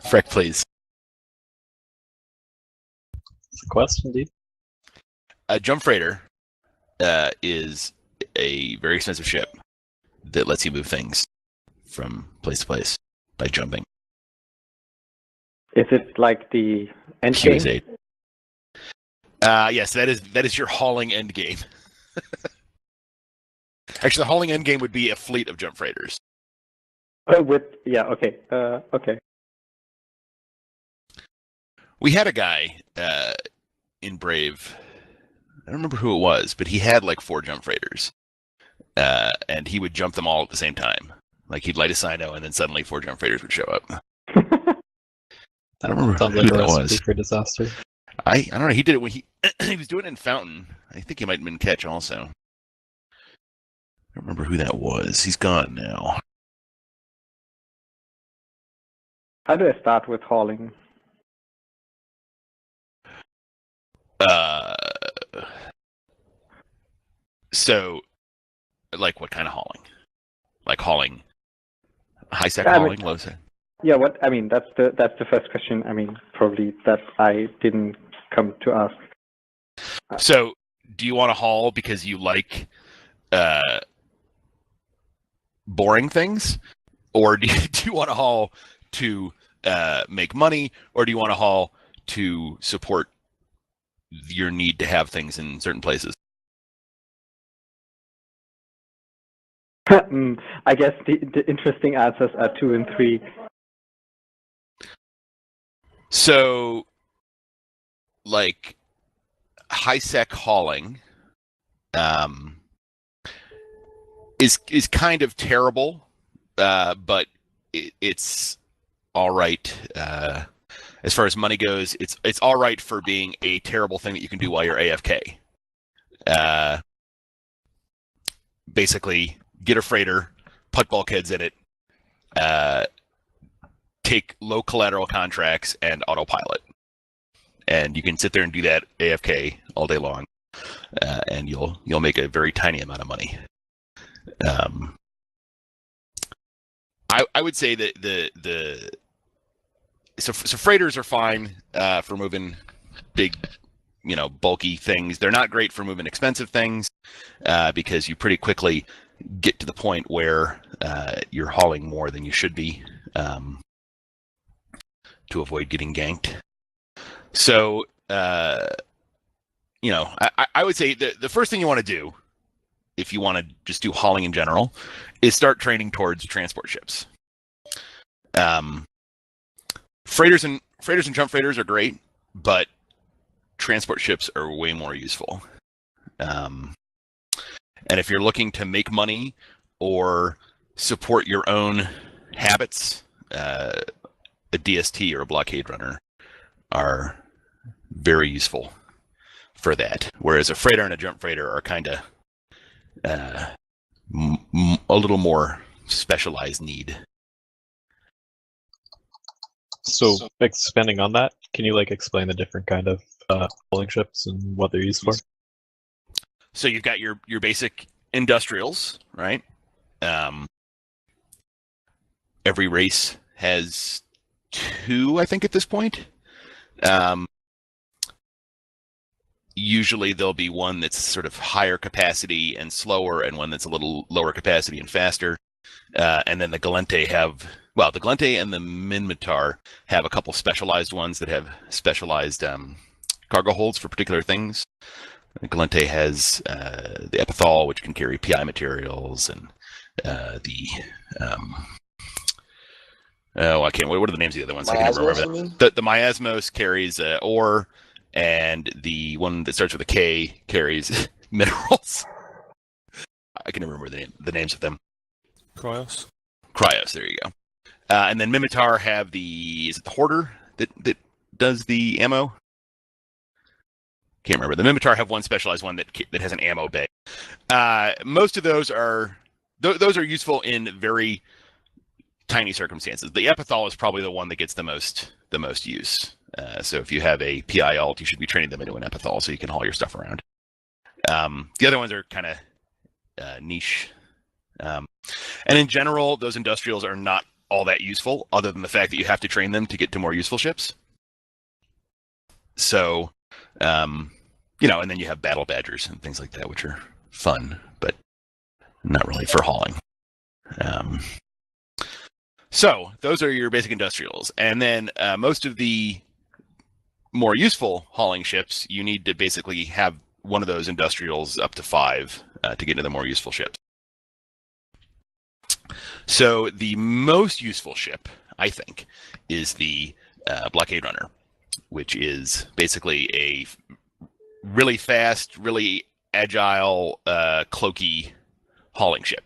Freck, please. It's a question, dude. A jump freighter is a very expensive ship that lets you move things from place to place by jumping. Is it like the end game? QS8. Yes, that is your hauling end game. Actually, the hauling end game would be a fleet of jump freighters. Okay. Okay. We had a guy in Brave. I don't remember who it was, but he had like 4 jump freighters, and he would jump them all at the same time. Like he'd light a sino, and then suddenly 4 jump freighters would show up. I don't remember Sounds who like a that recipe was. for disaster. I don't know. He did it when he was doing it in Fountain. I think he might have been Catch also. I don't remember who that was. He's gone now. How do I start with hauling? So, like, what kind of hauling? Like hauling, high sec hauling, low sec. Yeah, what I mean, that's the first question. I mean, probably that I didn't come to ask. So, do you want to haul because you like boring things, or do you want to haul to make money, or do you want to haul to support your need to have things in certain places? I guess the interesting answers are 2 and 3. So, like, high sec hauling is kind of terrible, but it's all right as far as money goes. It's all right for being a terrible thing that you can do while you're AFK. Basically, get a freighter, put bulkheads in it, take low collateral contracts, and autopilot. And you can sit there and do that AFK all day long, and you'll make a very tiny amount of money. I would say that so freighters are fine for moving big, bulky things. They're not great for moving expensive things because you pretty quickly get to the point where you're hauling more than you should be to avoid getting ganked. So, I would say the first thing you want to do, if you want to just do hauling in general, is start training towards transport ships. Freighters and jump freighters are great, but transport ships are way more useful. And if you're looking to make money or support your own habits, a DST or a blockade runner are very useful for that. Whereas a freighter and a jump freighter are kind of a little more specialized need. So, expanding on that, can you explain the different kind of hauling ships and what they're used for? So you've got your basic industrials, right? Every race has 2, I think, at this point. Usually there'll be one that's sort of higher capacity and slower, and one that's a little lower capacity and faster. And then the Galente and the Minmatar have a couple specialized ones that have specialized cargo holds for particular things. The Galente has the Epithal, which can carry PI materials, and what are the names of the other ones? I can't remember that. The Miasmos carries ore, and the one that starts with a K carries minerals. I can never remember the names of them. Cryos, there you go. And then Mimitar have is it the Hoarder that does the ammo? Can't remember. The Mimitar have one specialized one that has an ammo bay. Most of those are useful in very tiny circumstances. The Epithal is probably the one that gets the most use. So if you have a PI alt, you should be training them into an Epithal so you can haul your stuff around. The other ones are kind of niche. And in general, those industrials are not all that useful, other than the fact that you have to train them to get to more useful ships. So, and then you have battle badgers and things like that, which are fun, but not really for hauling. So those are your basic industrials. And then most of the more useful hauling ships, you need to basically have one of those industrials up to 5 to get into the more useful ships. So the most useful ship, I think, is the blockade runner, which is basically a really fast, really agile, cloaky hauling ship.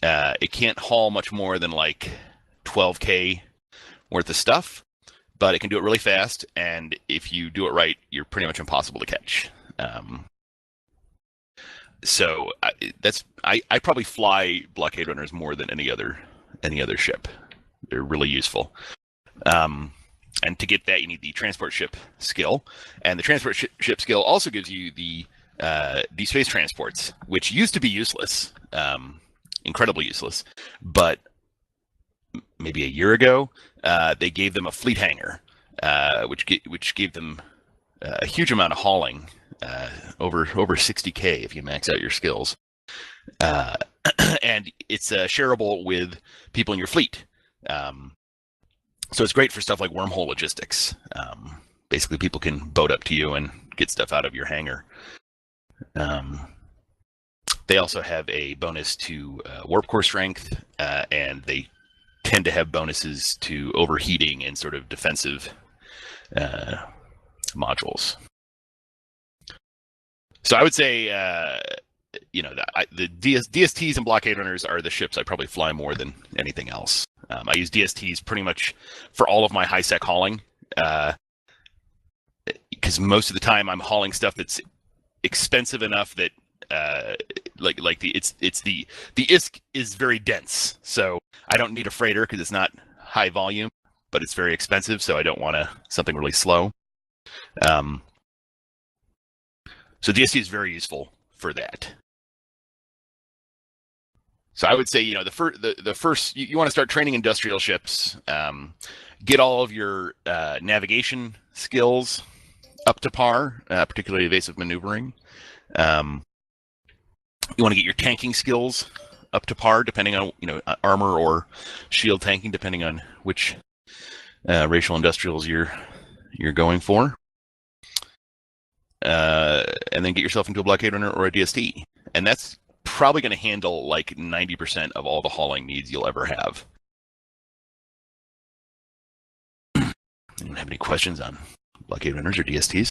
It can't haul much more than like 12K worth of stuff, but it can do it really fast, and if you do it right, you're pretty much impossible to catch. So I probably fly blockade runners more than any other ship. They're really useful. And to get that, you need the transport ship skill, and the transport ship skill also gives you the space transports, which used to be useless, incredibly useless, but maybe a year ago they gave them a fleet hangar, which gave them a huge amount of hauling, over 60K if you max out your skills, and it's shareable with people in your fleet. So it's great for stuff like wormhole logistics. Basically, people can boat up to you and get stuff out of your hangar. They also have a bonus to warp core strength, and they tend to have bonuses to overheating and sort of defensive modules. So I would say, the DSTs and blockade runners are the ships I probably fly more than anything else. I use DSTs pretty much for all of my high sec hauling, because most of the time I'm hauling stuff that's expensive enough that the ISK is very dense, so I don't need a freighter because it's not high volume, but it's very expensive, so I don't want something really slow. So DST is very useful for that. So I would say, the first you want to start training industrial ships, get all of your navigation skills up to par, particularly evasive maneuvering. You want to get your tanking skills up to par, depending on armor or shield tanking, depending on which racial industrials you're going for. And then get yourself into a blockade runner or a DST, and that's probably going to handle like 90% of all the hauling needs you'll ever have. Anyone have any questions on blockade runners or DSTs?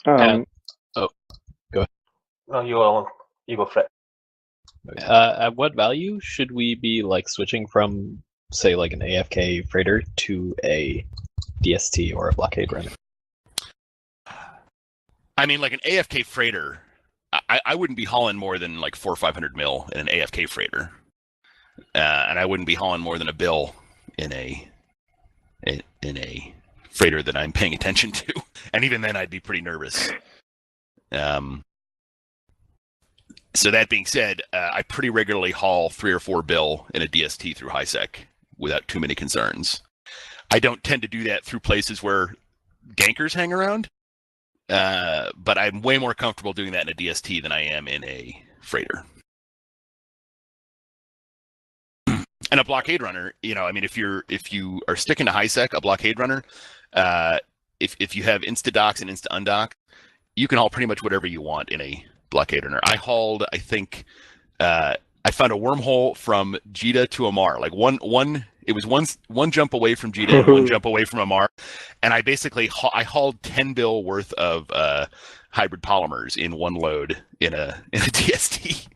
Go ahead. No, you go, Fred. At what value should we be switching from, say, like an AFK freighter to a DST or a blockade runner? I mean, like an AFK freighter, I wouldn't be hauling more than like 400 or 500 mil in an AFK freighter, and I wouldn't be hauling more than a bill in a freighter that I'm paying attention to, and even then I'd be pretty nervous. So that being said, I pretty regularly haul 3 or 4 bill in a DST through HiSec without too many concerns. I don't tend to do that through places where gankers hang around. But I'm way more comfortable doing that in a DST than I am in a freighter. And a blockade runner, if you are sticking to HiSec, a blockade runner, if you have insta-docs and insta-undock, you can haul pretty much whatever you want in a blockade runner. I hauled, I think, I found a wormhole from Jita to Amar, like it was one jump away from Jita and one jump away from Amar, and I basically hauled 10 bill worth of hybrid polymers in one load in a DST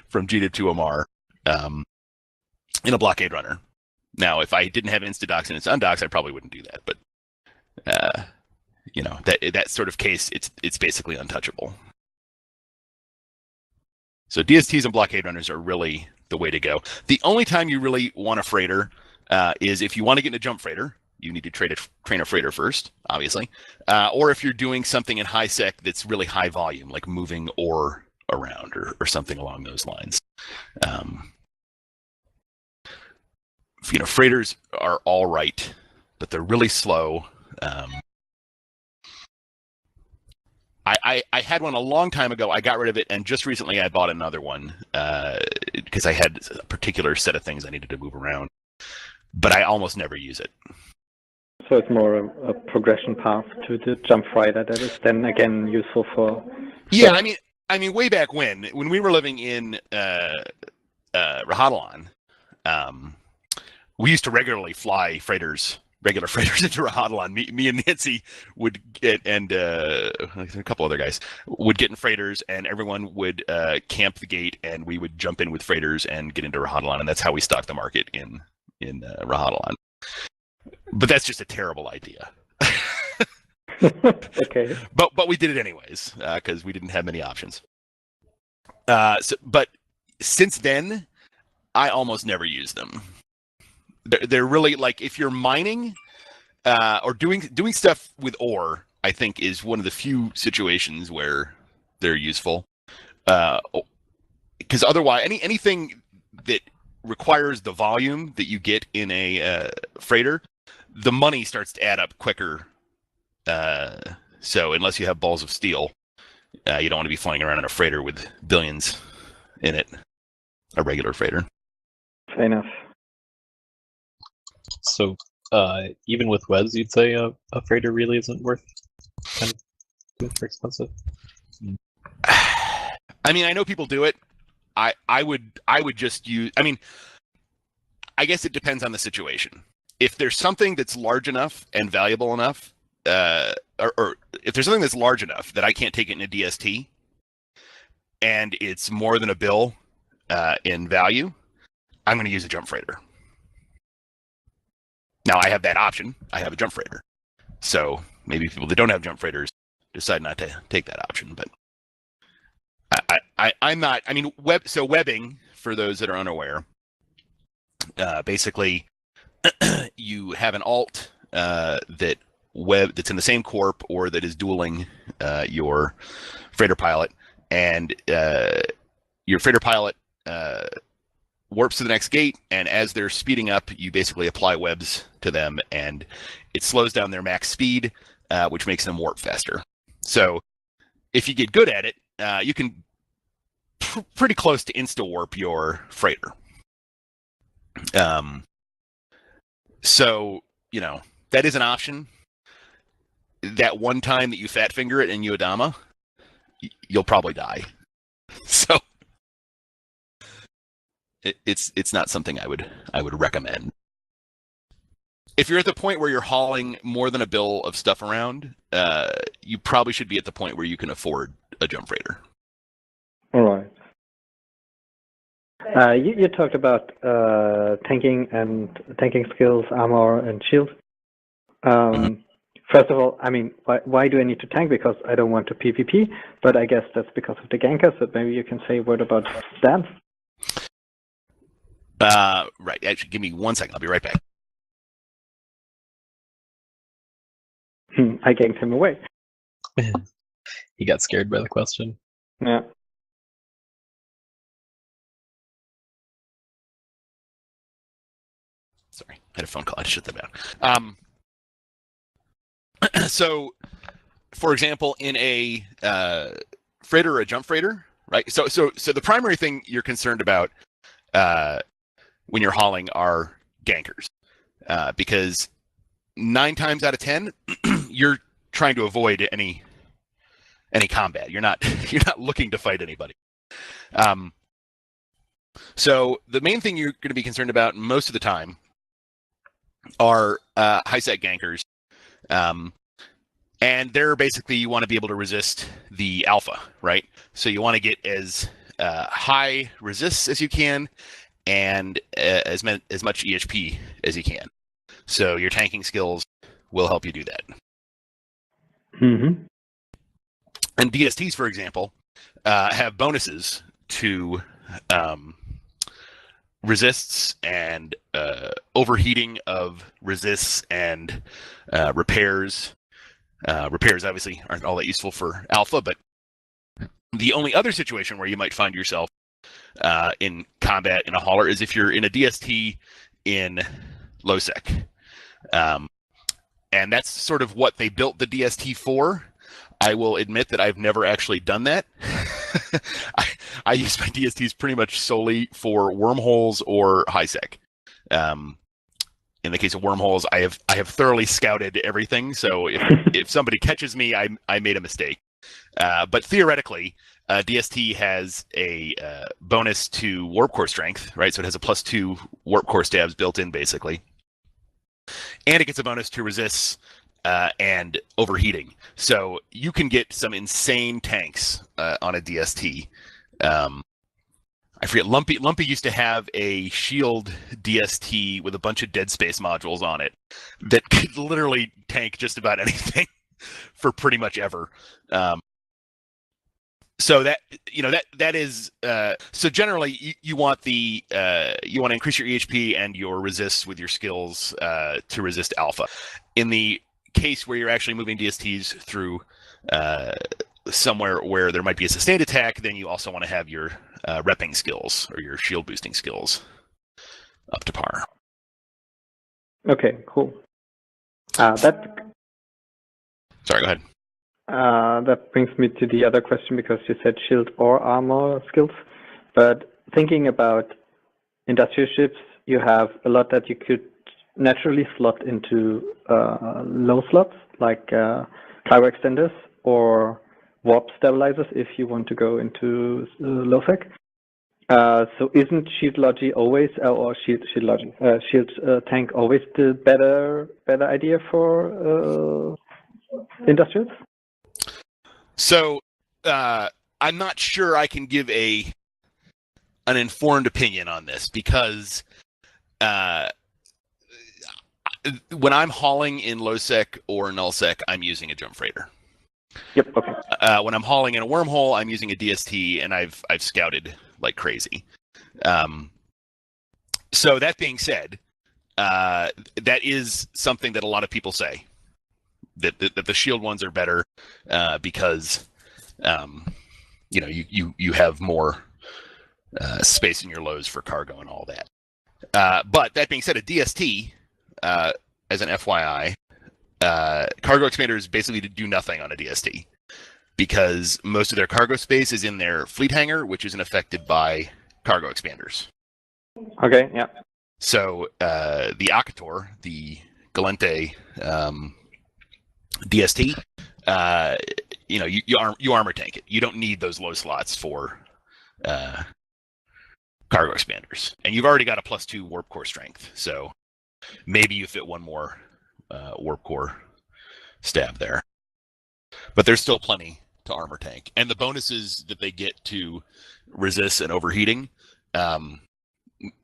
from Jita to Amar, in a blockade runner. Now, if I didn't have insta-docs and insta-undocs, I probably wouldn't do that. But that sort of case, it's basically untouchable. So DSTs and blockade runners are really the way to go. The only time you really want a freighter is if you want to get in a jump freighter. You need to train a freighter first, obviously. Or if you're doing something in HiSec that's really high volume, like moving ore around or something along those lines. freighters are all right, but they're really slow. I had one a long time ago. I got rid of it, and just recently I bought another one because I had a particular set of things I needed to move around. But I almost never use it. So it's more a progression path to the jump freighter that is then again useful for. Yeah, I mean, way back when we were living in Rahadalan, we used to regularly fly regular freighters into Rahadalan. Me and Nancy would get, and a couple other guys would get in freighters, and everyone would camp the gate, and we would jump in with freighters and get into Rahadalan, and that's how we stocked the market in Rahadalan. But that's just a terrible idea. Okay. But we did it anyways because we didn't have many options. But since then, I almost never use them. They're really like if you're mining or doing stuff with ore. I think is one of the few situations where they're useful. Because otherwise, anything that requires the volume that you get in a freighter, the money starts to add up quicker. So unless you have balls of steel, you don't want to be flying around in a freighter with billions in it. A regular freighter. Fair enough. So even with webs, you'd say a freighter really isn't worth kind of for expensive. I mean, I know people do it. I would just use. I mean, I guess it depends on the situation. If there's something that's large enough and valuable enough, or if there's something that's large enough that I can't take it in a DST, and it's more than a bill in value, I'm going to use a jump freighter. Now I have that option. I have a jump freighter. So maybe people that don't have jump freighters decide not to take that option. But I'm not. I mean, webbing, for those that are unaware, basically you have an alt that's in the same corp or that is dueling your freighter pilot, and your freighter pilot warps to the next gate, and as they're speeding up, you basically apply webs to them, and it slows down their max speed, which makes them warp faster. So if you get good at it, you can pretty close to insta-warp your freighter. So, that is an option. That one time that you fat finger it in Uedama, you'll probably die. So it's not something I would recommend. If you're at the point where you're hauling more than a bill of stuff around, you probably should be at the point where you can afford a jump freighter. All right. You talked about tanking skills, armor, and shield. First of all, I mean, why do I need to tank? Because I don't want to PvP, but I guess that's because of the gankers. So maybe you can say a word about that. Right. Actually, give me 1 second. I'll be right back. I ganked him away. He got scared by the question. Yeah. Sorry, I had a phone call. I had to shut that down. So, for example, in a freighter or a jump freighter, right? So the primary thing you're concerned about when you're hauling are gankers, because 9 times out of 10, you're trying to avoid any combat. You're not looking to fight anybody. So the main thing you're going to be concerned about most of the time are high-set gankers. And they're basically, you want to be able to resist the alpha, right? So you want to get as high resists as you can and as much EHP as you can. So your tanking skills will help you do that. Mm-hmm. And DSTs, for example, have bonuses to resists and overheating of resists and repairs. Repairs obviously aren't all that useful for alpha, but the only other situation where you might find yourself in combat in a hauler is if you're in a DST in LowSec. And that's sort of what they built the DST for. I will admit that I've never actually done that. I use my DSTs pretty much solely for wormholes or HiSec. In the case of wormholes, I have thoroughly scouted everything. So if somebody catches me, I made a mistake. But theoretically, DST has a bonus to warp core strength, right? So it has a +2 warp core stabs built in, basically. And it gets a bonus to resists and overheating. So you can get some insane tanks on a DST. I forget, Lumpy used to have a shield DST with a bunch of dead space modules on it that could literally tank just about anything for pretty much ever. So that is so generally you want to increase your EHP and your resists with your skills to resist alpha. In the case where you're actually moving DSTs through somewhere where there might be a sustained attack, then you also want to have your repping skills or your shield boosting skills up to par. Okay, cool. Sorry, go ahead. That brings me to the other question, because you said shield or armor skills. But thinking about industrial ships, you have a lot that you could naturally slot into low slots, like gyro extenders or warp stabilizers if you want to go into low sec. So isn't shield logi always, or shield tank always the better idea for industrials? So I'm not sure I can give an informed opinion on this, because when I'm hauling in low sec or null sec, I'm using a jump freighter. Yep. Okay. When I'm hauling in a wormhole, I'm using a DST, and I've scouted like crazy. So that being said, that is something that a lot of people say, that the shield ones are better because you have more space in your lows for cargo and all that. But that being said, a DST, as an FYI, cargo expanders basically do nothing on a DST, because most of their cargo space is in their fleet hangar, which isn't affected by cargo expanders. Okay, yeah. So the Akator, the Galente DST, you armor tank it. You don't need those low slots for cargo expanders, and you've already got a +2 warp core strength. So maybe you fit one more warp core stab there, but there's still plenty to armor tank, and the bonuses that they get to resist and overheating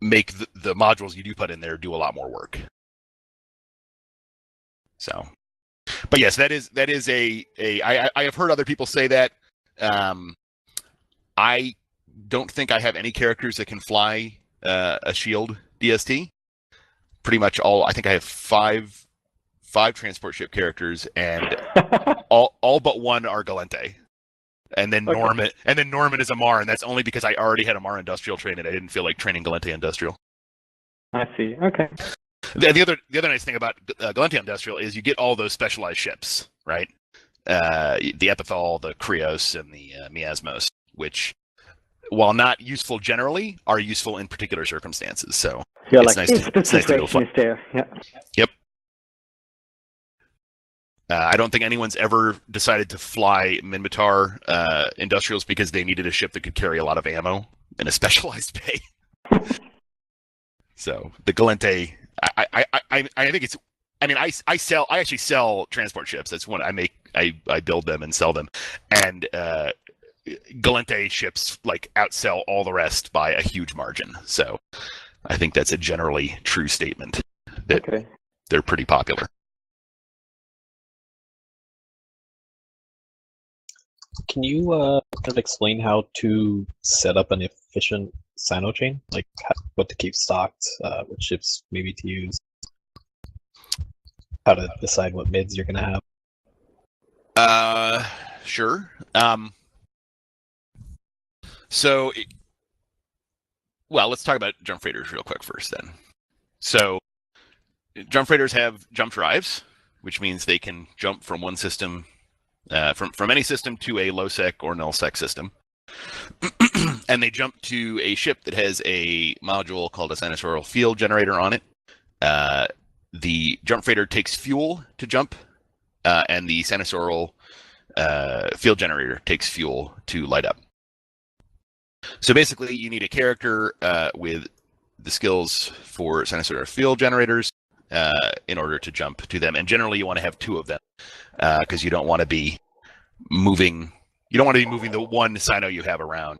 make the modules you do put in there do a lot more work. So, but yes, that is I have heard other people say that. I don't think I have any characters that can fly a shield DST. Pretty much all. I think I have five transport ship characters, and all but one are Galente. And then okay. Norman is Amar, and that's only because I already had Amar industrial train, and I didn't feel like training Galente industrial. I see. Okay. The other nice thing about Galente industrial is you get all those specialized ships, right? The Epithal, the Krios, and the Miasmos, which, while not useful generally, are useful in particular circumstances. So yeah, it's like nice to go fly. Is there. Yeah. Yep. I don't think anyone's ever decided to fly Minmatar industrials because they needed a ship that could carry a lot of ammo in a specialized bay. So the Galente, I think it's. I mean, I actually sell transport ships. That's one I build them and sell them, and Galente ships like outsell all the rest by a huge margin. So I think that's a generally true statement that they're pretty popular. Can you kind of explain how to set up an efficient Sino chain? Like what to keep stocked, what ships maybe to use, how to decide what mids you're going to have? Sure. Well, let's talk about jump freighters real quick first then. So jump freighters have jump drives, which means they can jump from one system, from any system to a low sec or null sec system. And they jump to a ship that has a module called a sinusoidal field generator on it. The jump freighter takes fuel to jump, and the sinusoidal field generator takes fuel to light up. So basically, you need a character with the skills for sinusoidal field generators in order to jump to them. And generally, you want to have two of them because you don't want to be moving. You don't want to be moving the one sino you have around.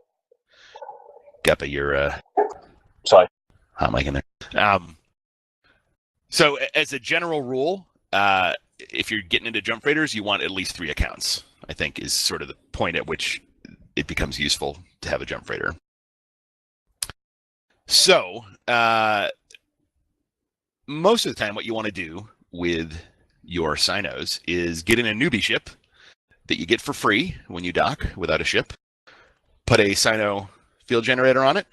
Geppa, you're Sorry. hot mic in there. So as a general rule, if you're getting into jump freighters, you want at least 3 accounts, I think is sort of the point at which it becomes useful to have a jump freighter. So most of the time what you want to do with your sinos is get in a newbie ship that you get for free when you dock without a ship, put a sino field generator on it,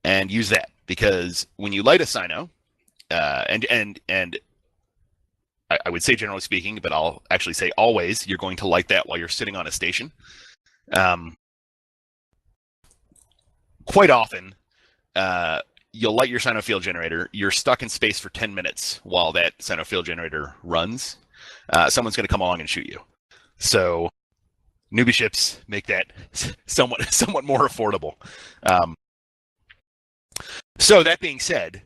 and use that. Because when you light a sino, and I would say generally speaking, but I'll actually say always, you're going to light that while you're sitting on a station. Quite often, you'll light your sino field generator. You're stuck in space for 10 minutes while that sino field generator runs. Someone's going to come along and shoot you. So newbie ships make that somewhat more affordable. So that being said,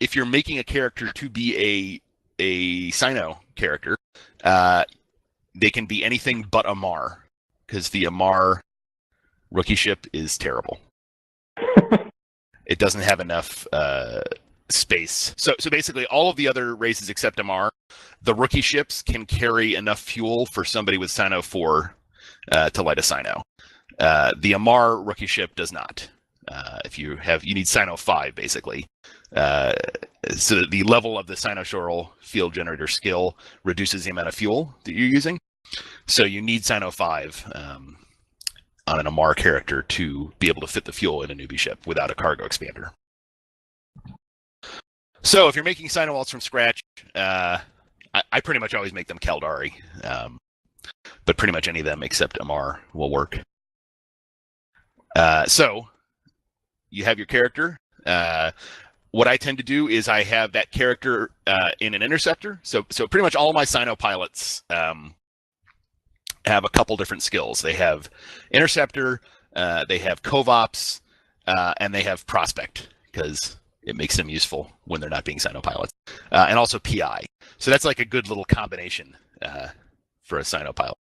if you're making a character to be a sino character, they can be anything but Amar, because the Amar rookie ship is terrible. It doesn't have enough space. So basically, all of the other races except Amar, the rookie ships can carry enough fuel for somebody with Sino 4 to light a Sino. The Amar rookie ship does not. You need Sino 5 basically. So that the level of the sinusoidal field generator skill reduces the amount of fuel that you're using. So you need Sino 5 on an Amar character to be able to fit the fuel in a newbie ship without a cargo expander. So if you're making Sino alts from scratch, I pretty much always make them Caldari, but pretty much any of them except Amar will work. So you have your character. What I tend to do is I have that character in an interceptor. So pretty much all of my Sino pilots have a couple different skills. They have interceptor, they have covops, and they have prospect, because it makes them useful when they're not being Sino pilots, and also PI. So that's like a good little combination for a Sino pilot.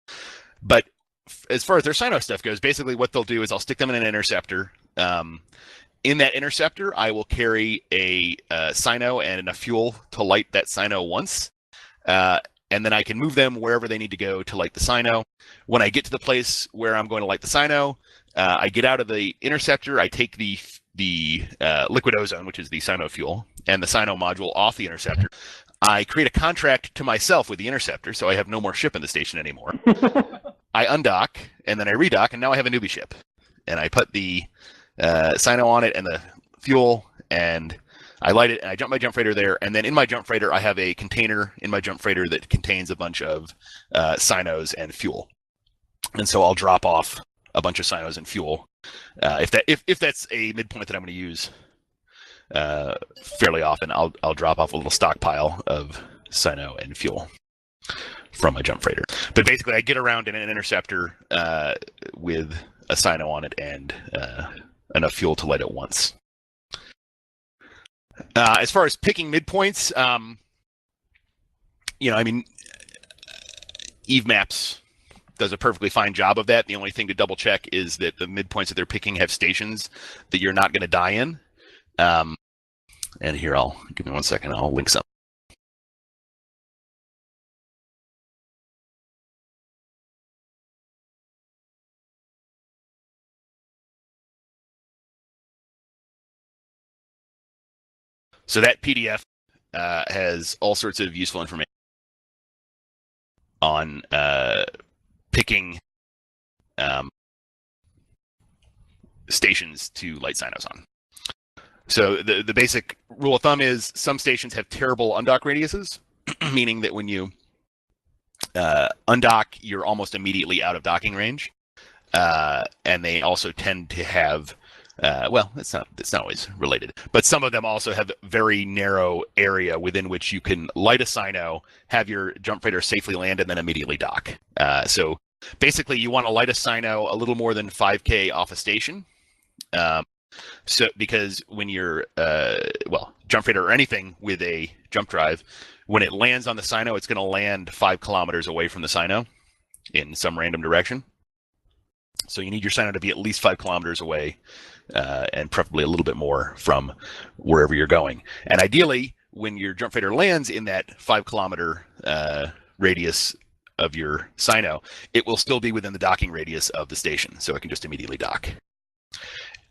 But as far as their Sino stuff goes, basically what they'll do is I'll stick them in an interceptor. In that interceptor, I will carry a Sino and enough fuel to light that Sino once. And then I can move them wherever they need to go to light the Sino. When I get to the place where I'm going to light the Sino, I get out of the interceptor, I take the liquid ozone, which is the Sino fuel, and the Sino module off the interceptor. I create a contract to myself with the interceptor, so I have no more ship in the station anymore. I undock, and then I redock, and now I have a newbie ship. And I put the Sino on it and the fuel, and I light it, and I jump my jump freighter there, and then in my jump freighter, I have a container in my jump freighter that contains a bunch of Sinos and fuel. And so I'll drop off a bunch of Sinos and fuel if that's a midpoint that I'm going to use fairly often. I'll drop off a little stockpile of Sino and fuel from my jump freighter. But basically, I get around in an interceptor with a Sino on it and enough fuel to light it once. As far as picking midpoints, Eve Maps does a perfectly fine job of that. The only thing to double check is that the midpoints that they're picking have stations that you're not going to die in. And here, give me 1 second. I'll link some. So that PDF has all sorts of useful information on picking stations to light Sinos on. So the basic rule of thumb is some stations have terrible undock radiuses, meaning that when you undock, you're almost immediately out of docking range. And they also tend to have, well, it's not always related, but some of them also have very narrow area within which you can light a Sino, have your jump freighter safely land, and then immediately dock. So basically, you want to light a Sino a little more than 5K off a station. So because when you're, jump freighter or anything with a jump drive, when it lands on the Sino, it's going to land 5 kilometers away from the Sino in some random direction. So you need your Sino to be at least 5 kilometers away, and preferably a little bit more from wherever you're going. And ideally, when your jump freighter lands in that 5 kilometer radius of your Sino, it will still be within the docking radius of the station, so it can just immediately dock.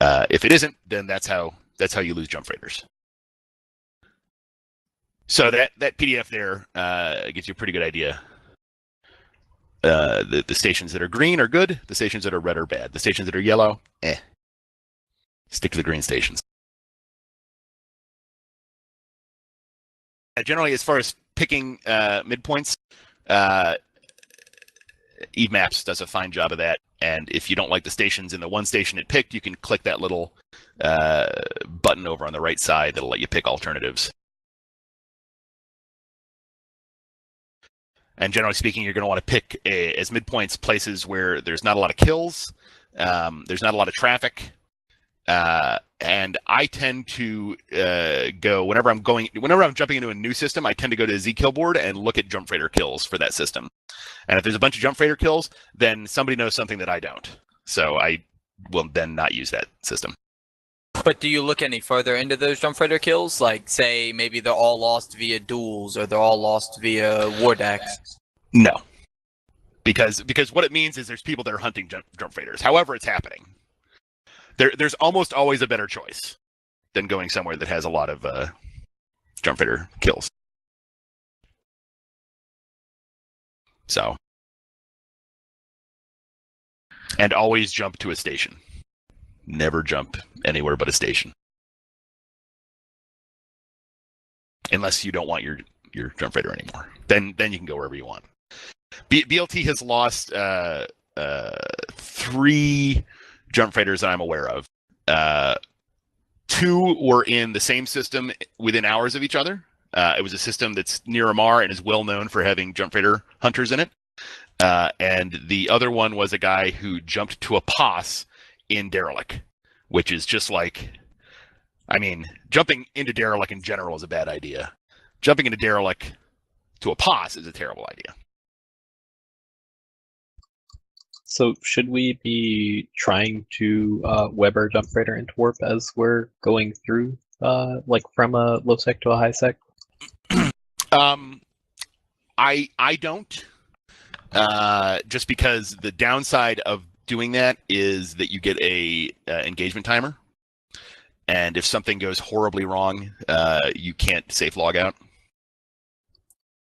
If it isn't, then that's how you lose jump freighters. So that PDF there gives you a pretty good idea. The stations that are green are good. The stations that are red are bad. The stations that are yellow, stick to the green stations. Generally, as far as picking midpoints, Eve Maps does a fine job of that. And if you don't like the stations in the one station it picked, you can click that little button over on the right side that'll let you pick alternatives. And generally speaking, you're going to want to pick as midpoints places where there's not a lot of kills, there's not a lot of traffic, and I tend to go whenever I'm jumping into a new system. I tend to go to the Zkill board and look at jump freighter kills for that system. And if there's a bunch of jump freighter kills, then somebody knows something that I don't. So I will then not use that system. But do you look any further into those jump freighter kills? Like, say, maybe they're all lost via duels or they're all lost via war decks? No. Because what it means is there's people that are hunting jump freighters. However it's happening. There's almost always a better choice than going somewhere that has a lot of jump freighter kills. So. And always jump to a station. Never jump anywhere but a station. Unless you don't want your jump freighter anymore. Then you can go wherever you want. BLT has lost 3 jump freighters that I'm aware of. 2 were in the same system within hours of each other. It was a system that's near Amar and is well known for having jump freighter hunters in it. And the other one was a guy who jumped to a POS in Derelict, which is just like, I mean, jumping into Derelict in general is a bad idea. Jumping into Derelict to a POS is a terrible idea. So should we be trying to web our jump freighter into warp as we're going through, like from a low sec to a high sec? I don't. Just because the downside of doing that is that you get a engagement timer, and if something goes horribly wrong, you can't safe log out.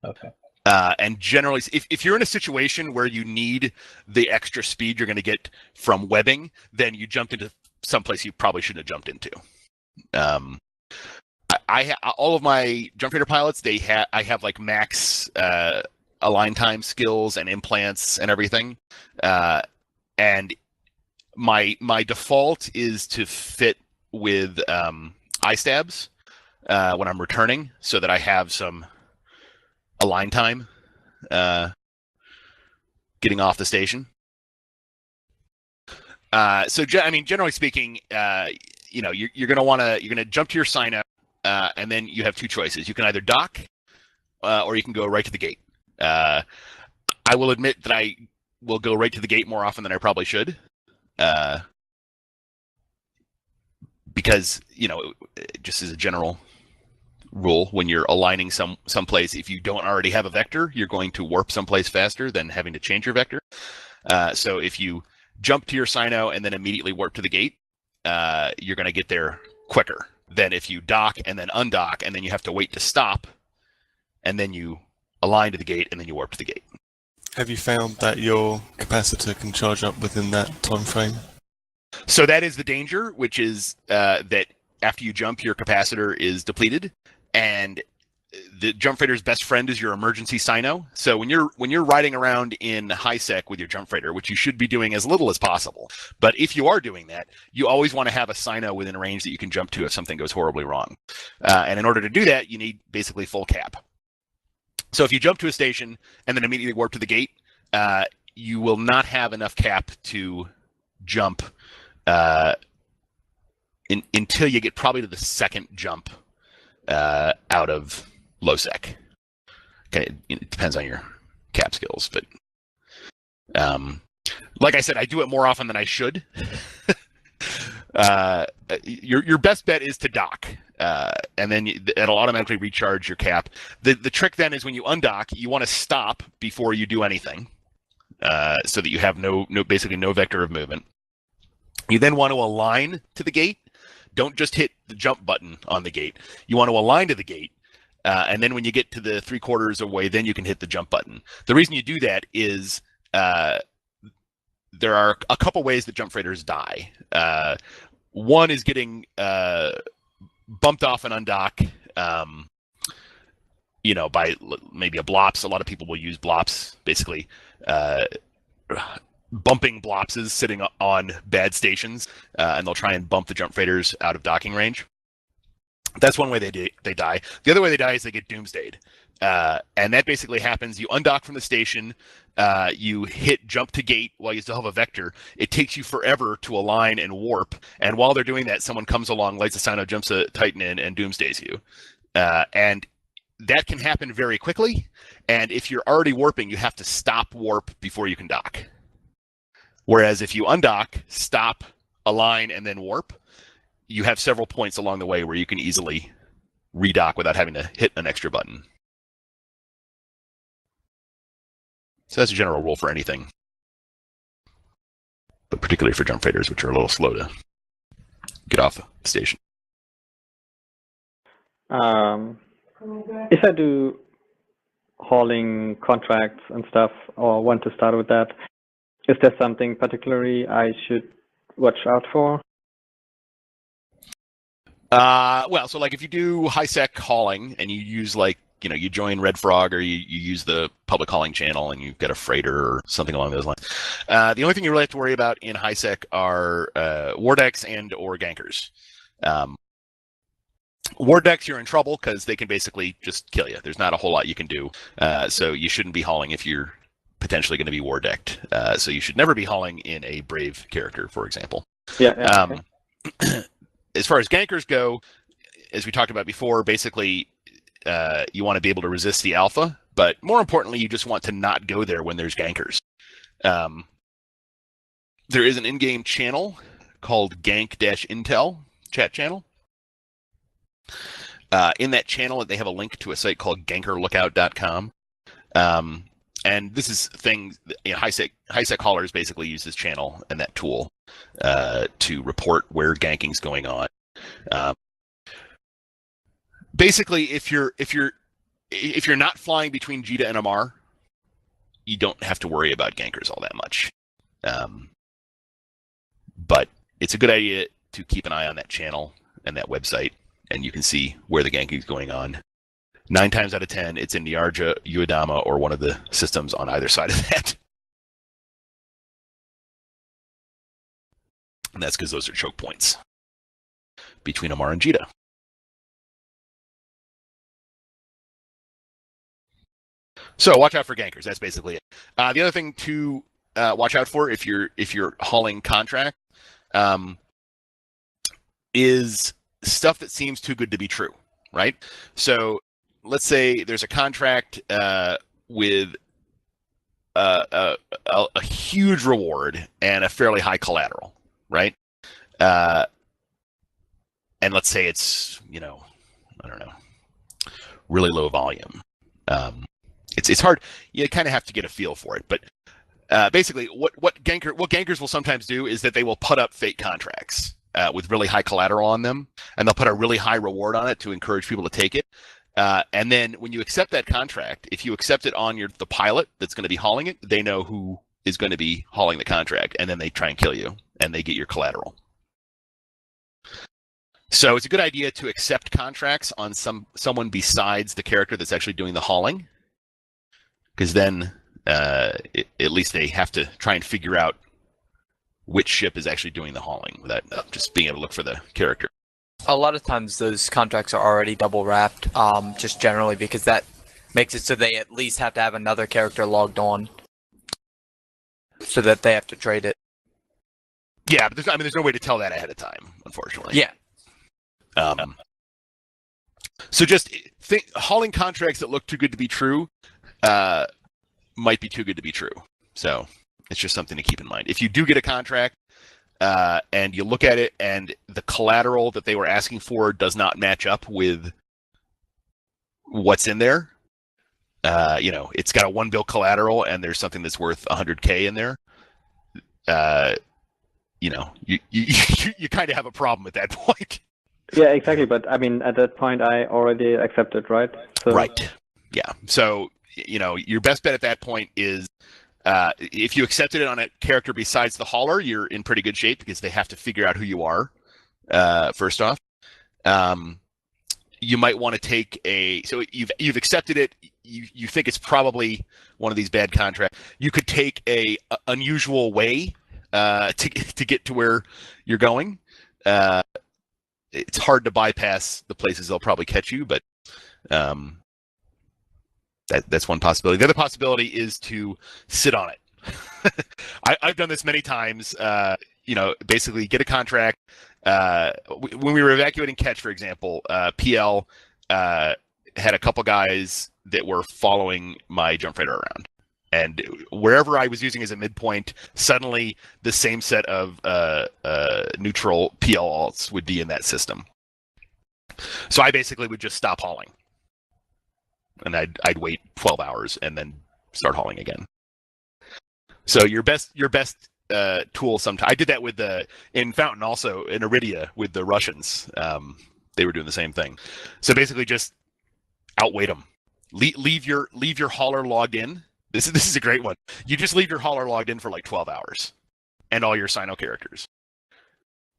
Okay. And generally, if you're in a situation where you need the extra speed you're going to get from webbing, then you jumped into someplace you probably shouldn't have jumped into. All of my jump freighter pilots, I have like max align time skills and implants and everything, and my default is to fit with eye stabs when I'm returning, so that I have some align time getting off the station. So I mean, generally speaking, you're going to jump to your Sino, and then you have 2 choices. You can either dock, or you can go right to the gate. I will admit that I will go right to the gate more often than I probably should, because just as a general rule, when you're aligning someplace, if you don't already have a vector, you're going to warp someplace faster than having to change your vector. So if you jump to your Sino and then immediately warp to the gate, you're going to get there quicker than if you dock and then undock, and then you have to wait to stop, and then you align to the gate, and then you warp to the gate. Have you found that your capacitor can charge up within that time frame? So that is the danger, which is that after you jump, your capacitor is depleted, and the jump freighter's best friend is your emergency sino. So when you're riding around in high sec with your jump freighter, which you should be doing as little as possible, but if you are doing that, you always want to have a sino within a range that you can jump to if something goes horribly wrong. And in order to do that, you need basically full cap. So if you jump to a station and then immediately warp to the gate, you will not have enough cap to jump until you get probably to the second jump out of low sec. Okay, it depends on your cap skills, but like I said, I do it more often than I should. Your best bet is to dock, and then it'll automatically recharge your cap. The trick then is when you undock, you want to stop before you do anything, so that you have basically no vector of movement. You then want to align to the gate. Don't just hit the jump button on the gate. You want to align to the gate, and then when you get to the 3/4 away, then you can hit the jump button. The reason you do that is there are a couple ways that jump freighters die. One is getting bumped off an undock, by maybe a blops. A lot of people will use blops, basically bumping blopses sitting on bad stations, and they'll try and bump the jump freighters out of docking range. That's one way they die. The other way they die is they get doomsdayed. And that basically happens. You undock from the station, you hit jump to gate while you still have a vector. It takes you forever to align and warp. And while they're doing that, someone comes along, lights a sino, jumps a Titan in, and doomsdays you. And that can happen very quickly. And if you're already warping, you have to stop warp before you can dock. Whereas if you undock, stop, align, and then warp, you have several points along the way where you can easily redock without having to hit an extra button. So that's a general rule for anything, but particularly for jump freighters, which are a little slow to get off the station. If I do hauling contracts and stuff, or want to start with that, is there something particularly I should watch out for? So like if you do high sec hauling and you use you join Red Frog or you use the public hauling channel and you've got a freighter or something along those lines, the only thing you really have to worry about in high sec are war decks and or gankers. War decks, you're in trouble because they can basically just kill you. There's not a whole lot you can do. So you shouldn't be hauling if you're potentially going to be war decked. So you should never be hauling in a brave character, for example. Yeah. Okay. As far as gankers go, as we talked about before, basically you want to be able to resist the alpha, but more importantly, you just want to not go there when there's gankers. There is an in-game channel called Gank-Intel chat channel. In that channel, they have a link to a site called gankerlookout.com. And this is things, high sec haulers basically use this channel and that tool to report where ganking's going on. Basically, if you're not flying between Jita and Amar, you don't have to worry about gankers all that much. But it's a good idea to keep an eye on that channel and that website, and you can see where the ganking is going on. 9 times out of 10, it's in Niarja, Uedama, or one of the systems on either side of that. And that's because those are choke points between Amar and Jita. So watch out for gankers. That's basically it. The other thing to watch out for if you're hauling contract is stuff that seems too good to be true, right? So let's say there's a contract with a huge reward and a fairly high collateral, right? And let's say it's, I don't know, really low volume. It's hard. You kind of have to get a feel for it. But basically, what gankers will sometimes do is that they will put up fake contracts with really high collateral on them, and they'll put a really high reward on it to encourage people to take it. And then when you accept that contract, if you accept it on the pilot that's going to be hauling it, they know who is going to be hauling the contract, and then they try and kill you, and they get your collateral. So it's a good idea to accept contracts on someone besides the character that's actually doing the hauling, because then at least they have to try and figure out which ship is actually doing the hauling without just being able to look for the character. A lot of times those contracts are already double wrapped, just generally because that makes it so they at least have to have another character logged on so that they have to trade it. Yeah, but there's no way to tell that ahead of time, unfortunately. Yeah. So just think, hauling contracts that look too good to be true might be too good to be true. So it's just something to keep in mind. If you do get a contract and you look at it and the collateral that they were asking for does not match up with what's in there, it's got a 1 bill collateral and there's something that's worth 100K in there, you kind of have a problem at that point. Yeah, exactly. But I mean, at that point, I already accepted, right? So... Right. Yeah. So, your best bet at that point is if you accepted it on a character besides the hauler, you're in pretty good shape because they have to figure out who you are, first off. You might want to take so you've accepted it. You think it's probably one of these bad contracts. You could take a unusual way to get to where you're going. It's hard to bypass the places they'll probably catch you, but that's one possibility. The other possibility is to sit on it. I've done this many times. Basically get a contract. When we were evacuating Catch, for example, PL had a couple guys that were following my jump freighter around. And wherever I was using as a midpoint, suddenly the same set of neutral PL alts would be in that system. So I basically would just stop hauling. And I'd wait 12 hours and then start hauling again. So your best tool sometimes. I did that with in Fountain also, in Iridia with the Russians. They were doing the same thing. So basically just outweight them. Leave your hauler logged in. This is a great one. You just leave your hauler logged in for like 12 hours and all your Sino characters.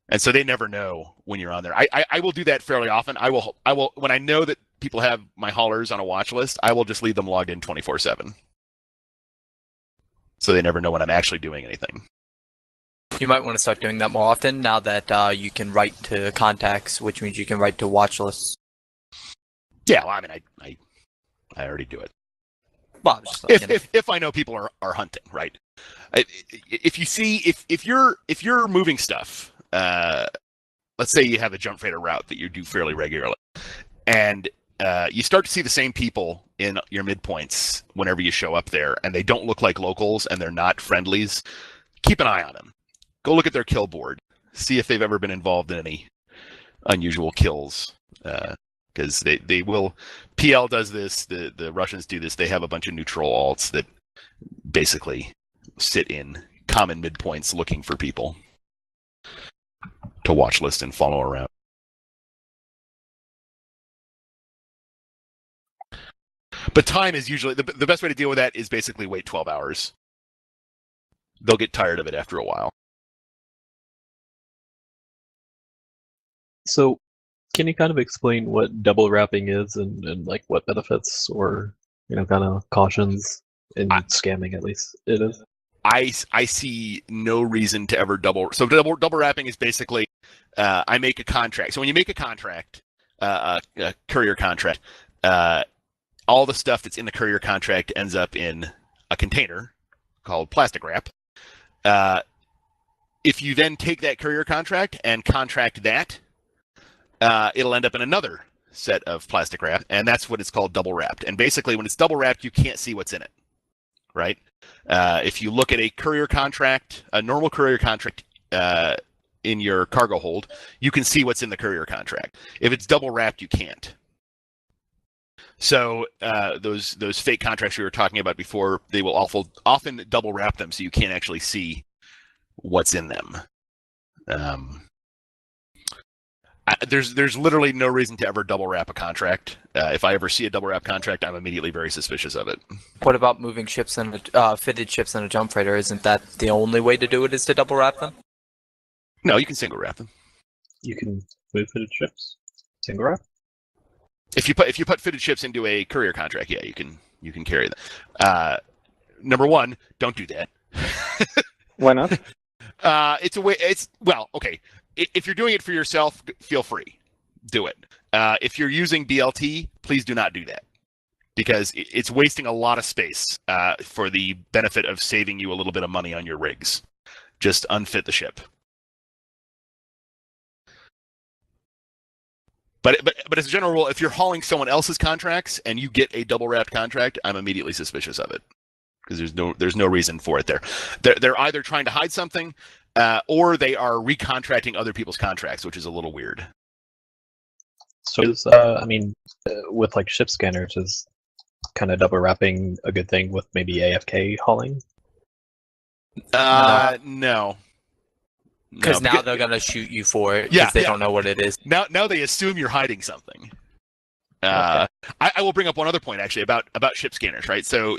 And so they never know when you're on there. I will do that fairly often. I will when I know that people have my haulers on a watch list, I will just leave them logged in 24/7. So they never know when I'm actually doing anything. You might want to start doing that more often now that you can write to contacts, which means you can write to watch lists. Yeah, well, I mean, I already do it. Well, if I know people are hunting, right? If you see if you're moving stuff, let's say you have a jump freighter route that you do fairly regularly, and you start to see the same people in your midpoints whenever you show up there, and they don't look like locals and they're not friendlies. Keep an eye on them. Go look at their kill board. See if they've ever been involved in any unusual kills. Because they will. PL does this. The Russians do this. They have a bunch of neutral alts that basically sit in common midpoints looking for people to watch list and follow around. But time is usually the best way to deal with that is basically wait 12 hours. They'll get tired of it after a while. So, can you kind of explain what double wrapping is and like what benefits or kind of cautions in scamming at least it is? I see no reason to ever double wrapping is basically I make a contract. So when you make a contract, a courier contract, all the stuff that's in the courier contract ends up in a container called plastic wrap. If you then take that courier contract and contract that, it'll end up in another set of plastic wrap, and that's what it's called double wrapped. And basically, when it's double wrapped, you can't see what's in it, right? If you look at a courier contract, a normal courier contract in your cargo hold, you can see what's in the courier contract. If it's double wrapped, you can't. So those fake contracts we were talking about before, they will often double wrap them so you can't actually see what's in them. There's literally no reason to ever double wrap a contract. If I ever see a double wrap contract, I'm immediately very suspicious of it. What about moving ships and fitted ships in a jump freighter? Isn't that the only way to do it? Is to double wrap them? No, you can single wrap them. You can move fitted ships. Single wrap. If you put fitted ships into a courier contract, yeah, you can carry them. Number one, don't do that. Why not? It's a way. Okay. If you're doing it for yourself, feel free, do it. If you're using BLT, please do not do that, because it's wasting a lot of space for the benefit of saving you a little bit of money on your rigs. Just unfit the ship. But as a general rule, if you're hauling someone else's contracts and you get a double wrapped contract, I'm immediately suspicious of it, because there's no reason for it there. They're either trying to hide something, or they are recontracting other people's contracts, which is a little weird. So with like ship scanners, is kind of double wrapping a good thing with maybe AFK hauling? No. Because now they're gonna shoot you for it because they don't know what it is. Now they assume you're hiding something. Okay. I will bring up one other point actually about ship scanners, right? So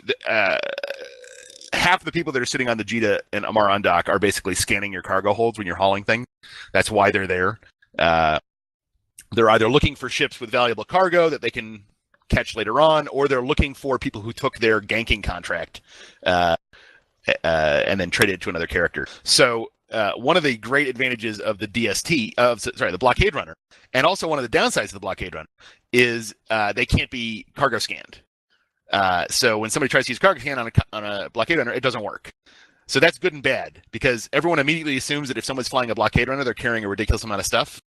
half the people that are sitting on the Jita and Amar Undock are basically scanning your cargo holds when you're hauling things. That's why they're there. They're either looking for ships with valuable cargo that they can catch later on, or they're looking for people who took their ganking contract and then traded it to another character. So one of the great advantages of the the blockade runner, and also one of the downsides of the blockade runner, is they can't be cargo scanned. So when somebody tries to use cargo scan on a blockade runner, it doesn't work. So that's good and bad, because everyone immediately assumes that if someone's flying a blockade runner, they're carrying a ridiculous amount of stuff.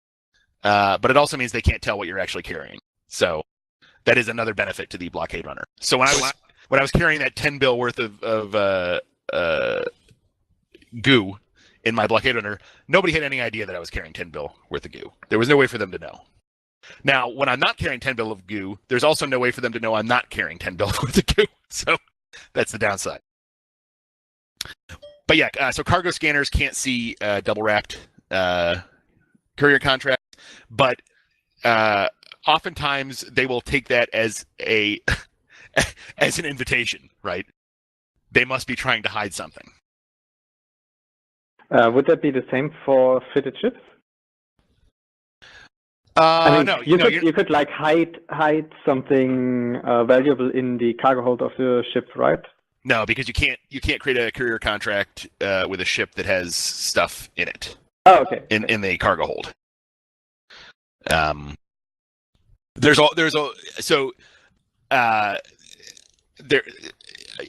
But it also means they can't tell what you're actually carrying. So that is another benefit to the blockade runner. So when I was carrying that 10 bill worth of goo in my blockade runner, nobody had any idea that I was carrying 10 bill worth of goo. There was no way for them to know. Now, when I'm not carrying 10 bill of goo, there's also no way for them to know I'm not carrying 10 bill worth of goo. So that's the downside. But yeah, so cargo scanners can't see double wrapped courier contracts, but oftentimes they will take that as as an invitation, right? They must be trying to hide something. Would that be the same for fitted ships? No, you could like hide something valuable in the cargo hold of the ship, right? No, because you can't create a courier contract with a ship that has stuff in it. Oh, okay. In the cargo hold.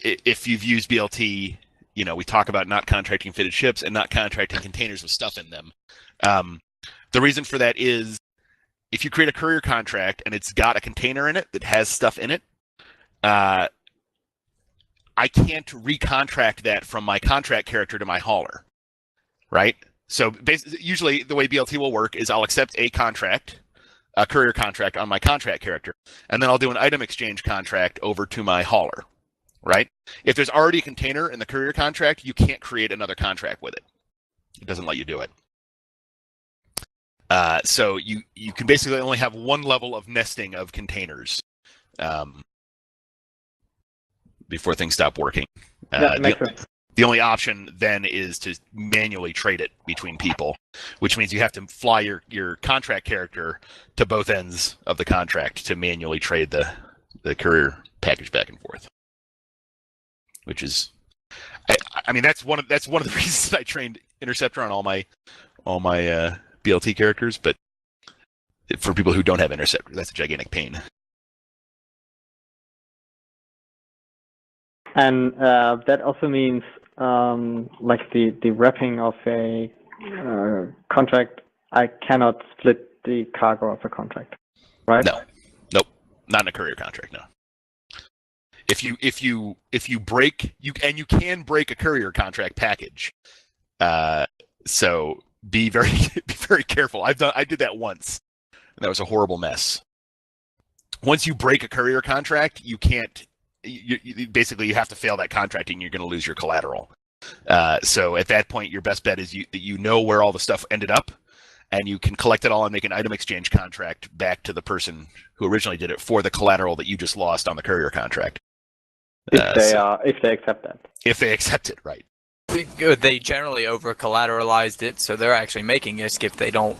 If you've used BLT, we talk about not contracting fitted ships and not contracting containers with stuff in them. The reason for that is, if you create a courier contract and it's got a container in it that has stuff in it, I can't recontract that from my contract character to my hauler, right? So usually the way BLT will work is I'll accept a courier contract on my contract character, and then I'll do an item exchange contract over to my hauler, right? If there's already a container in the courier contract, you can't create another contract with it. It doesn't let you do it. So you can basically only have one level of nesting of containers before things stop working. That makes sense. The only option then is to manually trade it between people, which means you have to fly your contract character to both ends of the contract to manually trade the courier package back and forth. Which is, that's one of the reasons I trained Interceptor on all my BLT characters, but for people who don't have Interceptor, that's a gigantic pain. And that also means like the wrapping of a contract, I cannot split the cargo of a contract, right? No, nope, not in a courier contract. No. If you break you can break a courier contract package, so be very careful. I did that once, and that was a horrible mess. Once you break a courier contract, you can't. You basically you have to fail that contract, and you're going to lose your collateral. So at that point, your best bet is you know where all the stuff ended up, and you can collect it all and make an item exchange contract back to the person who originally did it for the collateral that you just lost on the courier contract. If they accept that. If they accept it, right. They generally over collateralized it, so they're actually making risk if they don't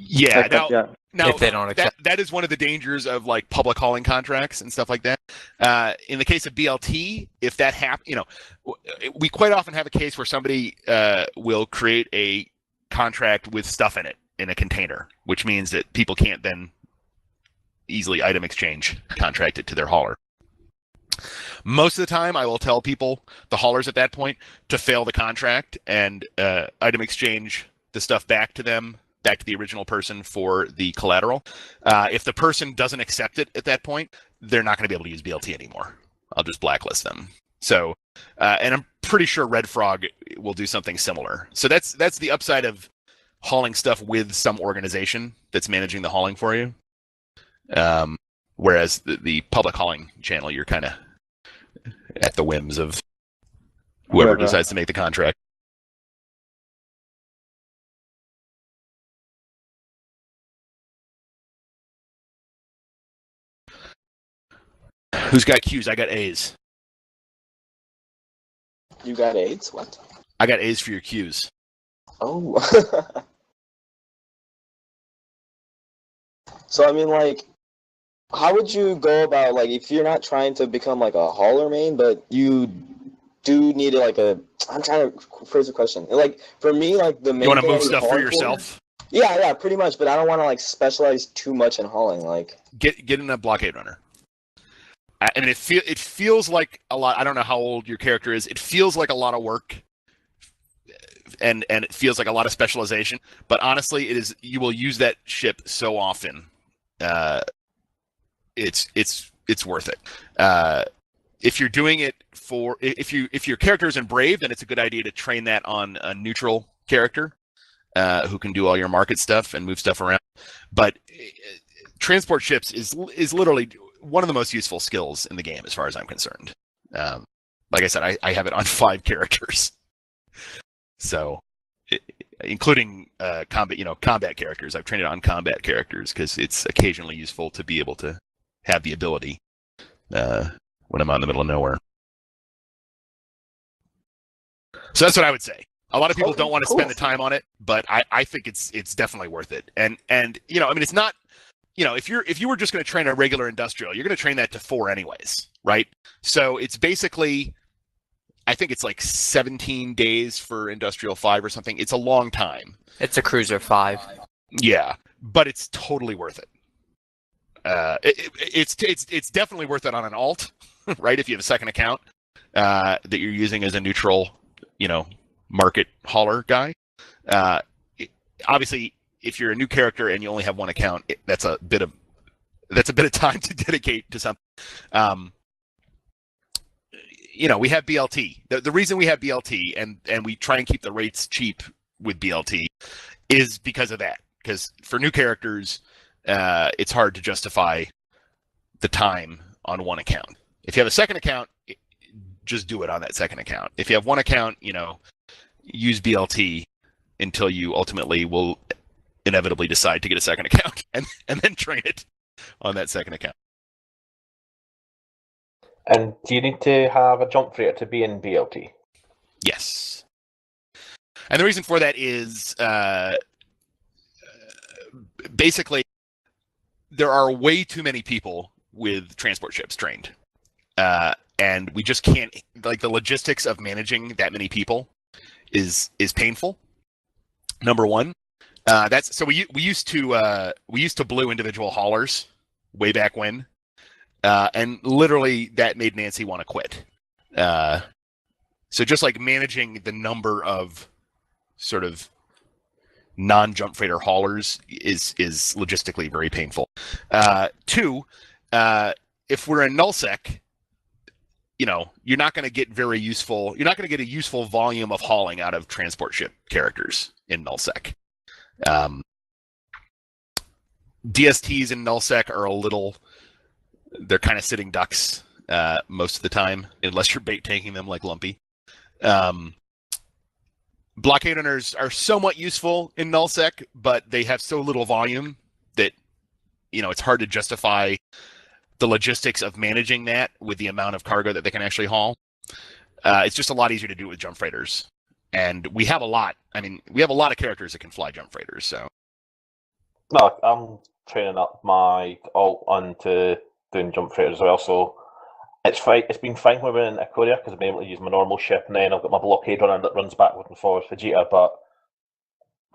Yeah. Except, yeah. Now If they don't accept. that is one of the dangers of like public hauling contracts and stuff like that. In the case of BLT, if that happens, we quite often have a case where somebody will create a contract with stuff in it in a container, which means that people can't then easily item exchange contract it to their hauler. Most of the time, I will tell people, the haulers at that point, to fail the contract and item exchange the stuff back to them, back to the original person for the collateral. If the person doesn't accept it at that point, they're not going to be able to use BLT anymore. I'll just blacklist them. So, and I'm pretty sure Red Frog will do something similar. So that's the upside of hauling stuff with some organization that's managing the hauling for you. Whereas the public hauling channel, you're kind of at the whims of whoever decides to make the contract. Who's got Q's? I got A's. You got AIDS? What? I got A's for your Q's. Oh. So, I mean, like, how would you go about, like, if you're not trying to become, like, a hauler main, but you do need, like, I'm trying to phrase the question. Like, for me, like, the main You want to thing move I stuff haul for yourself? Yeah, pretty much, but I don't want to, like, specialize too much in hauling, like. Get in a blockade runner. I mean, it feels like a lot. I don't know how old your character is. It feels like a lot of work, and it feels like a lot of specialization. But honestly, it is. You will use that ship so often. It's worth it. If you're doing it if your character is in Brave, then it's a good idea to train that on a neutral character who can do all your market stuff and move stuff around. But transport ships is literally one of the most useful skills in the game, as far as I'm concerned. Like I said, I have it on 5 characters, so including combat characters. I've trained it on combat characters because it's occasionally useful to be able to have the ability when I'm out in the middle of nowhere. So that's what I would say. A lot of people don't want to spend the time on it, but I think it's definitely worth it. And I mean, it's not. If you were just going to train a regular industrial, you're going to train that to 4 anyways, right? So it's basically, I think it's like 17 days for industrial 5 or something. It's a long time. It's a cruiser 5. Yeah, but it's totally worth it. It's definitely worth it on an alt, right? If you have a second account that you're using as a neutral, market hauler guy. Obviously, if you're a new character and you only have 1 account, that's a bit of time to dedicate to something. We have BLT. The reason we have BLT and we try and keep the rates cheap with BLT is because of that. Because for new characters, it's hard to justify the time on 1 account. If you have a second account, just do it on that second account. If you have 1 account, use BLT until you ultimately will inevitably decide to get a second account and then train it on that second account. And do you need to have a jump freighter to be in BLT? Yes. And the reason for that is basically there are way too many people with transport ships trained. And we just can't, like, the logistics of managing that many people is painful. Number one. We used to blue individual haulers way back when, and literally that made Nancy want to quit. So just like managing the number of sort of non-jump freighter haulers is logistically very painful. 2, if we're in nullsec, you're not going to get very useful. You're not going to get a useful volume of hauling out of transport ship characters in nullsec. DSTs in nullsec are they're kind of sitting ducks most of the time, unless you're bait tanking them like Lumpy. Blockade runners are somewhat useful in nullsec, but they have so little volume that it's hard to justify the logistics of managing that with the amount of cargo that they can actually haul. It's just a lot easier to do with jump freighters. And we have a lot. I mean, we have a lot of characters that can fly jump freighters. So No, I'm training up my alt onto doing jump freighters as well, so it's fine. It's been fine when we're in Ikoria because I've been able to use my normal ship, and then I've got my blockade runner that runs backwards and forwards for Vegeta. But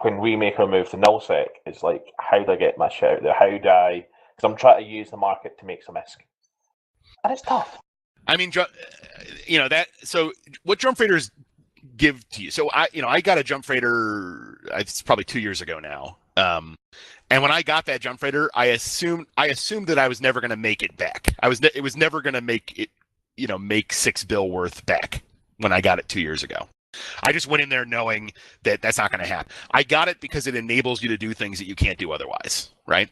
when we make our move to nullsec, it's like, how do I get my shit out there? How do I? Because I'm trying to use the market to make some ISK, and it's tough. I mean, that. So what jump freighters give to you? So I got a jump freighter. It's probably 2 years ago now. And when I got that jump freighter, I assumed that I was never going to make it back. It was never going to make it, make 6 bill worth back when I got it 2 years ago. I just went in there knowing that that's not going to happen. I got it because it enables you to do things that you can't do otherwise, right?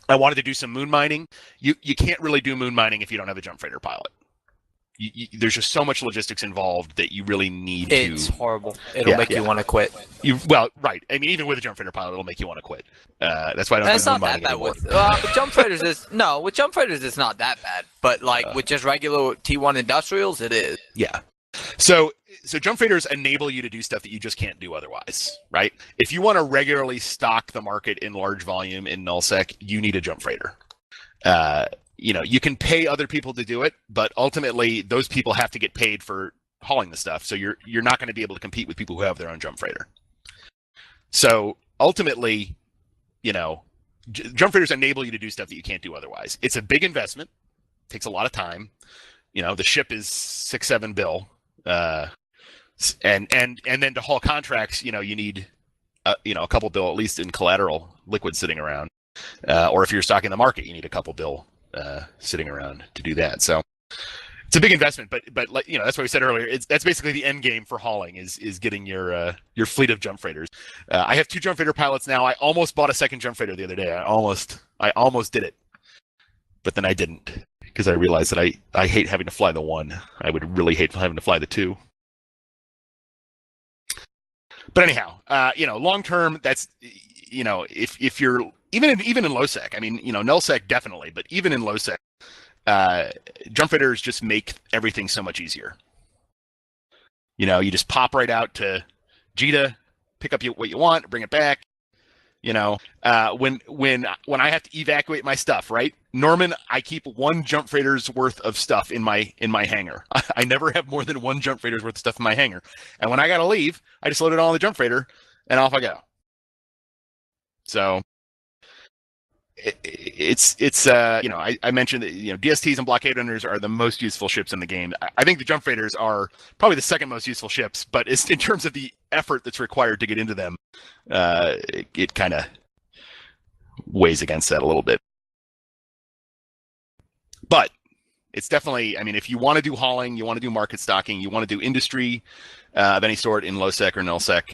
I wanted to do some moon mining. You can't really do moon mining if you don't have a jump freighter pilot. There's just so much logistics involved that you really need to. It's horrible. It'll make you want to quit. Right. I mean, even with a jump freighter pilot, it'll make you want to quit. That's why I don't. It's not that bad with jump freighters. With jump freighters, it's not that bad. But with just regular T1 industrials, it is. Yeah. So jump freighters enable you to do stuff that you just can't do otherwise, right? If you want to regularly stock the market in large volume in nullsec, you need a jump freighter. You can pay other people to do it, but ultimately those people have to get paid for hauling the stuff. So you're not going to be able to compete with people who have their own jump freighter. So ultimately, jump freighters enable you to do stuff that you can't do otherwise. It's a big investment, takes a lot of time. The ship is 6-7 bill, and then to haul contracts, you need a couple bill at least in collateral liquid sitting around, or if you're stocking the market, you need a couple bill sitting around to do that. So it's a big investment, but that's what we said earlier. That's basically the end game for hauling is getting your fleet of jump freighters. I have 2 jump freighter pilots now. I almost bought a second jump freighter the other day. I almost did it, but then I didn't because I realized that I hate having to fly the 1. I would really hate having to fly the 2. But anyhow, long term, that's if you're even in low sec, I mean, null sec definitely, but even in low sec, jump freighters just make everything so much easier. You just pop right out to Jita, pick up what you want, bring it back. When I have to evacuate my stuff, right? Norman, I keep 1 jump freighter's worth of stuff in my hangar. I never have more than 1 jump freighter's worth of stuff in my hangar. And when I gotta leave, I just load it all on the jump freighter and off I go. So I mentioned that DSTs and blockade runners are the most useful ships in the game. I think the jump freighters are probably the second most useful ships, but it's in terms of the effort that's required to get into them, it kind of weighs against that a little bit. But it's definitely, I mean, if you want to do hauling, you want to do market stocking, you want to do industry of any sort in low sec or null sec,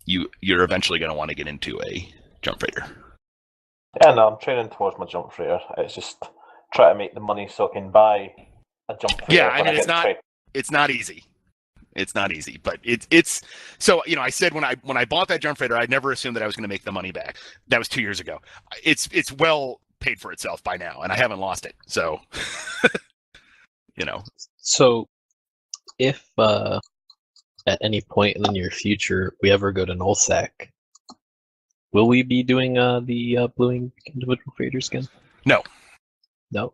you're eventually going to want to get into a jump freighter. Yeah, no, I'm training towards my jump freighter. It's just try to make the money so I can buy a jump freighter. Yeah, I mean, it's not easy. It's not easy, but it's so, I said when I bought that jump freighter, I never assumed that I was going to make the money back. That was 2 years ago. It's well paid for itself by now, and I haven't lost it. So, So, if at any point in the near future we ever go to nullsec, will we be doing the bluing individual freighters again? No. No.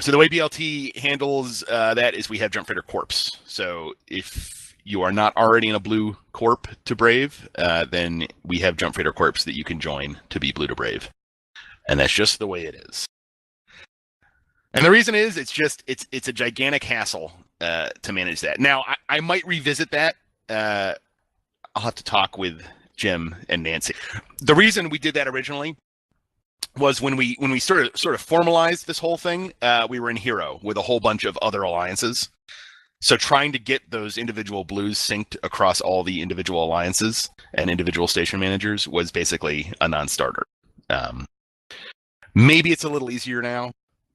So the way BLT handles that is we have jump freighter corps. So if you are not already in a blue corp to Brave, then we have jump freighter corps that you can join to be blue to Brave, and that's just the way it is. And the reason is it's a gigantic hassle to manage that. Now I might revisit that. I'll have to talk with Jim and Nancy. The reason we did that originally was when we sort of formalized this whole thing, we were in Hero with a whole bunch of other alliances. So trying to get those individual blues synced across all the individual alliances and individual station managers was basically a non-starter. Maybe it's a little easier now,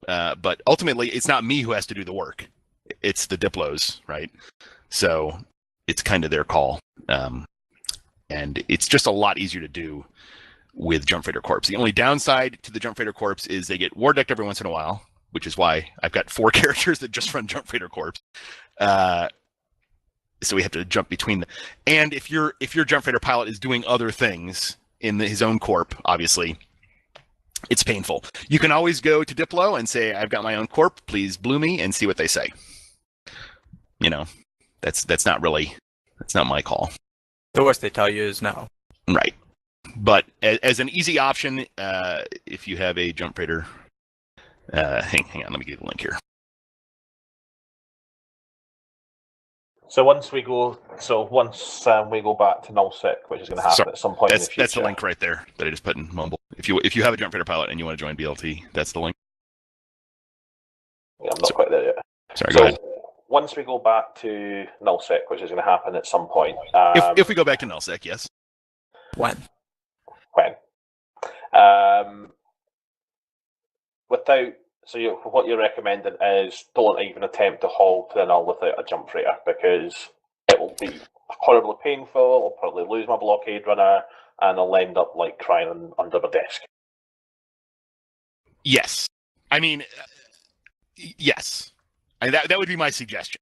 but ultimately it's not me who has to do the work. It's the Diplos, right? So it's kind of their call. And it's just a lot easier to do with Jump Freighter Corps. The only downside to the Jump Freighter Corps is they get war decked every once in a while, which is why I've got 4 characters that just run Jump Freighter Corps. So we have to jump between them. And if your Jump Freighter pilot is doing other things in his own corp, obviously, it's painful. You can always go to Diplo and say, I've got my own corp, please blue me, and see what they say. You know, that's not my call. The worst they tell you is no. Right. But as an easy option, if you have a jump freighter, hang on, let me get the link here. So once we go back to nullsec, which is going to happen at some point in the future. That's the link right there that I just put in Mumble. If you have a jump freighter pilot and you want to join BLT, that's the link. Yeah, I'm not quite there yet. Sorry, go ahead. Once we go back to nullsec, which is going to happen at some point. If we go back to nullsec, yes. When? What you're recommending is don't even attempt to haul to the null without a jump freighter, because it will be horribly painful. I'll probably lose my blockade runner, and I'll end up like crying under my desk. Yes, I mean, yes, that would be my suggestion.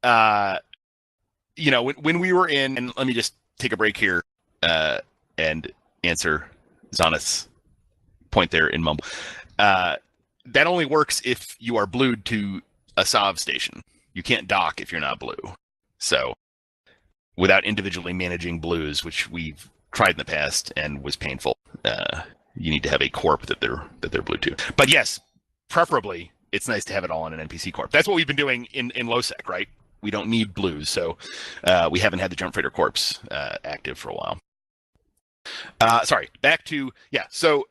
You know, when we were in, and let me just take a break here and answer Zana's point there in Mumble. That only works if you are blued to a SOV station. You can't dock if you're not blue. So without individually managing blues, which we've tried in the past and was painful, you need to have a corp that they're blue to. But yes, preferably it's nice to have it all in an NPC corp. That's what we've been doing in LowSec, right? We don't need blues, so we haven't had the jump freighter corps active for a while. Sorry, back to So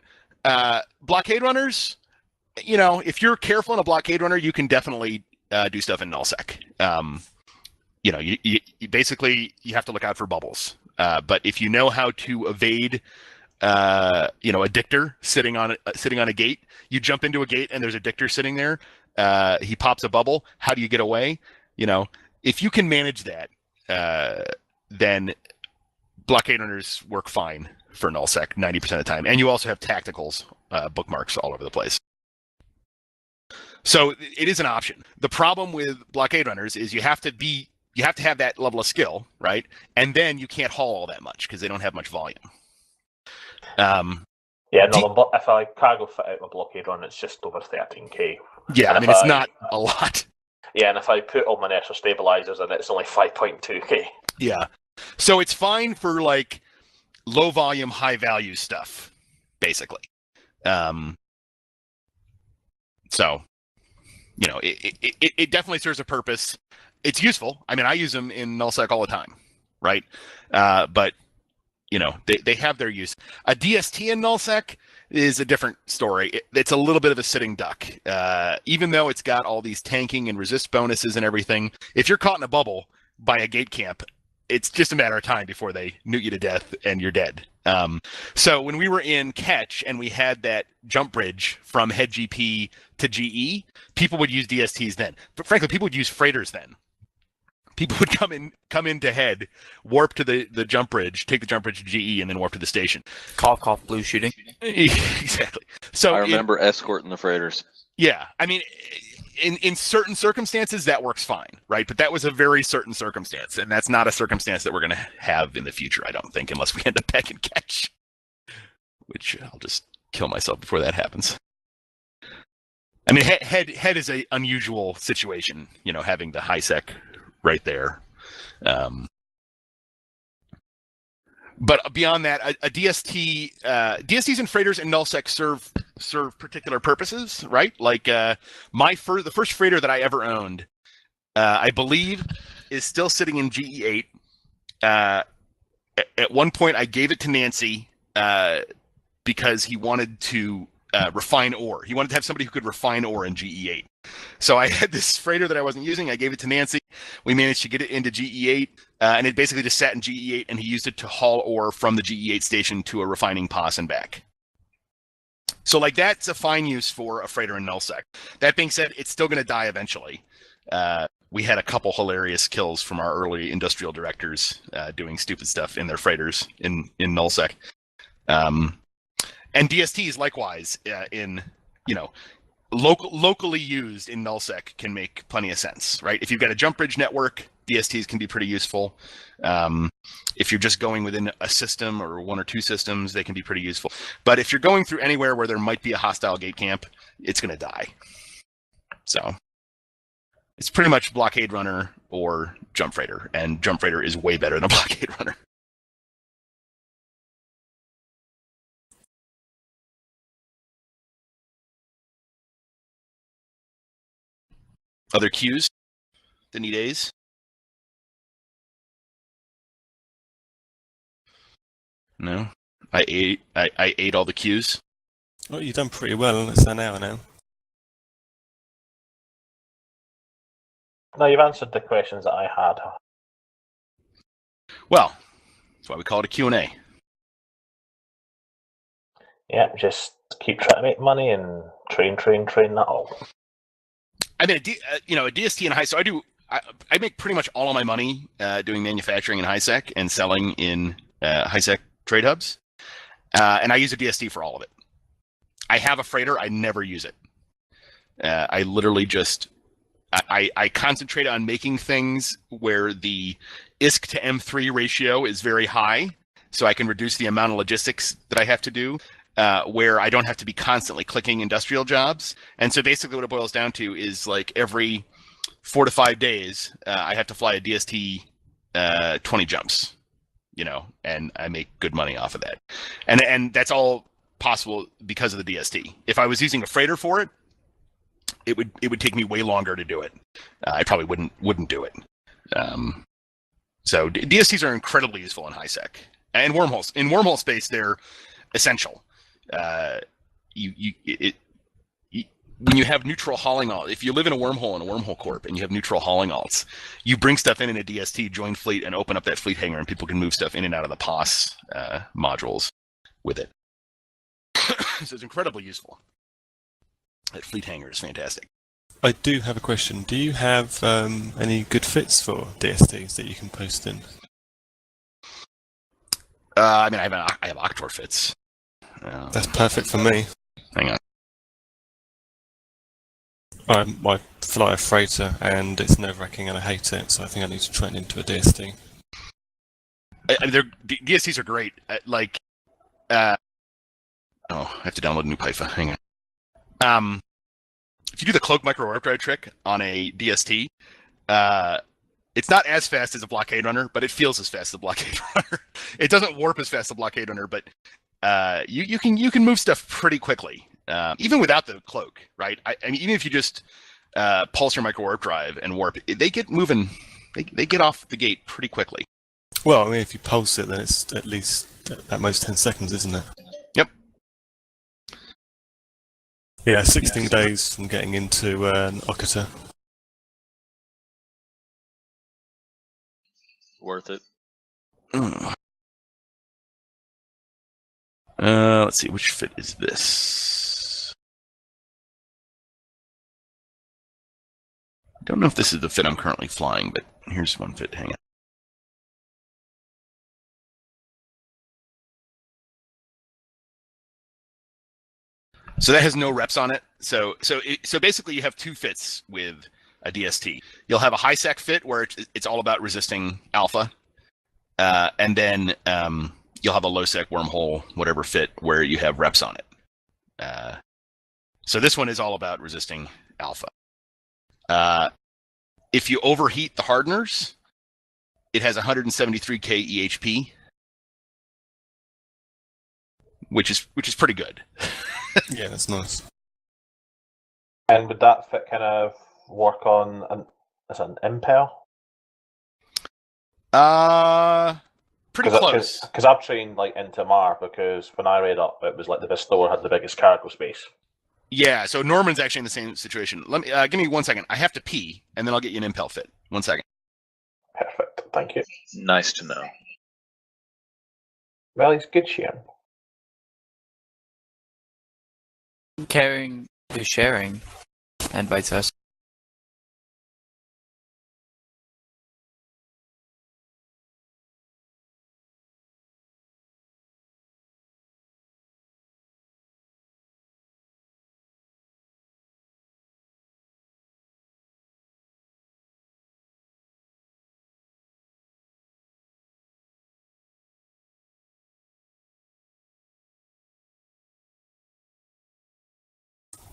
blockade runners, you know, if you're careful in a blockade runner, you can definitely do stuff in nullsec. You know, you basically you have to look out for bubbles. But if you know how to evade, you know, a dictor sitting on a gate, you jump into a gate and there's a dictor sitting there. He pops a bubble. How do you get away? You know, if you can manage that, then blockade runners work fine for nullsec 90% of the time. And you also have tacticals, bookmarks all over the place. So it is an option. The problem with blockade runners is you have to have that level of skill, right? And then you can't haul all that much because they don't have much volume. If I cargo fit out my blockade run, it's just over 13k. Yeah, and I mean, it's not a lot. Yeah, and if I put all my Nestor stabilizers in, it's only 5.2k. Yeah. So it's fine for like low volume, high value stuff, basically. So, you know, it definitely serves a purpose. It's useful. I mean, I use them in nullsec all the time, right? But you know, they have their use. A DST in nullsec is a different story. It's a little bit of a sitting duck. Even though it's got all these tanking and resist bonuses and everything, if you're caught in a bubble by a gate camp, it's just a matter of time before they nuke you to death and you're dead. So when we were in Catch and we had that jump bridge from head GP to GE, people would use DSTs then. But frankly, people would use freighters then. People would come into head, warp to the jump bridge, take the jump bridge to GE, and then warp to the station. Cough, blue shooting. Exactly. So I remember escorting the freighters. Yeah, I mean, in certain circumstances that works fine, right? But that was a very certain circumstance, and that's not a circumstance that we're going to have in the future, I don't think, unless we end up back in Catch, which I'll just kill myself before that happens. I mean, head is a unusual situation, you know, having the high sec right there. But beyond that, a DST, DSTs and freighters and nullsec serve particular purposes, right? Like the first freighter that I ever owned, I believe, is still sitting in GE8. At one point, I gave it to Nancy because he wanted to refine ore. He wanted to have somebody who could refine ore in GE8. So I had this freighter that I wasn't using. I gave it to Nancy. We managed to get it into GE8, and it basically just sat in GE8, and he used it to haul ore from the GE8 station to a refining POS and back. So like that's a fine use for a freighter in nullsec. That being said, it's still going to die eventually. We had a couple hilarious kills from our early industrial directors doing stupid stuff in their freighters in nullsec. And DSTs likewise in, you know, locally used in nullsec can make plenty of sense, right? If you've got a jump bridge network DSTs can be pretty useful. If you're just going within a system or one or two systems, they can be pretty useful. But if you're going through anywhere where there might be a hostile gate camp, it's going to die. So it's pretty much Blockade Runner or Jump Freighter, and Jump Freighter is way better than Blockade Runner. Other queues that need A's? No, I ate all the queues. Oh, you've done pretty well. It's an hour now. No, you've answered the questions that I had. Well, that's why we call it a Q&A. Yeah, just keep trying to make money and train that all. I mean, a DST and high. So I make pretty much all of my money doing manufacturing in HiSec and selling in HiSec trade hubs, and I use a DST for all of it. I have a freighter. I never use it. I literally just I concentrate on making things where the ISK to M3 ratio is very high, so I can reduce the amount of logistics that I have to do. Where I don't have to be constantly clicking industrial jobs. And so basically what it boils down to is like every 4 to 5 days, I have to fly a DST 20 jumps, and I make good money off of that. And that's all possible because of the DST. If I was using a freighter for it, it would take me way longer to do it. I probably wouldn't do it. So DSTs are incredibly useful in HiSec. And wormholes. In wormhole space, they're essential. When you have neutral hauling alts, if you live in a wormhole corp and you have neutral hauling alts, you bring stuff in a DST, join fleet, and open up that fleet hangar, and people can move stuff in and out of the POS modules with it. So it's incredibly useful. That fleet hangar is fantastic. I do have a question. Do you have any good fits for DSTs that you can post in? I mean, I have Octor fits. That's perfect for me. Hang on. I fly a freighter and it's nerve-wracking and I hate it, so I think I need to train into a DST. DSTs are great. I have to download a new PIFA. Hang on. If you do the cloak micro warp drive trick on a DST, it's not as fast as a Blockade Runner, but it feels as fast as a Blockade Runner. It doesn't warp as fast as a Blockade Runner, but you can move stuff pretty quickly, even without the cloak, right? I mean, even if you just pulse your micro warp drive and warp, they get moving. They get off the gate pretty quickly. Well, I mean, if you pulse it, then it's at least at most 10 seconds, isn't it? Yep. Yeah, 16 days from getting into an Okata. Worth it. Let's see, which fit is this? I don't know if this is the fit I'm currently flying, but here's one fit. Hang on. So that has no reps on it. So basically, you have two fits with a DST. You'll have a HiSec fit where it's all about resisting alpha, and then you'll have a low sec wormhole whatever fit where you have reps on it. So this one is all about resisting alpha. If you overheat the hardeners, it has 173k EHP, which is pretty good. Yeah, that's nice. And would that fit kind of work on an impel? Pretty close. Because I've trained like into Mar, because when I read up, it was like the Bestower had the biggest cargo space. Yeah, so Norman's actually in the same situation. Let me give me 1 second. I have to pee, and then I'll get you an impel fit. 1 second. Perfect, thank you. Nice to know. Well, he's good sharing. Caring is sharing, and vice versa.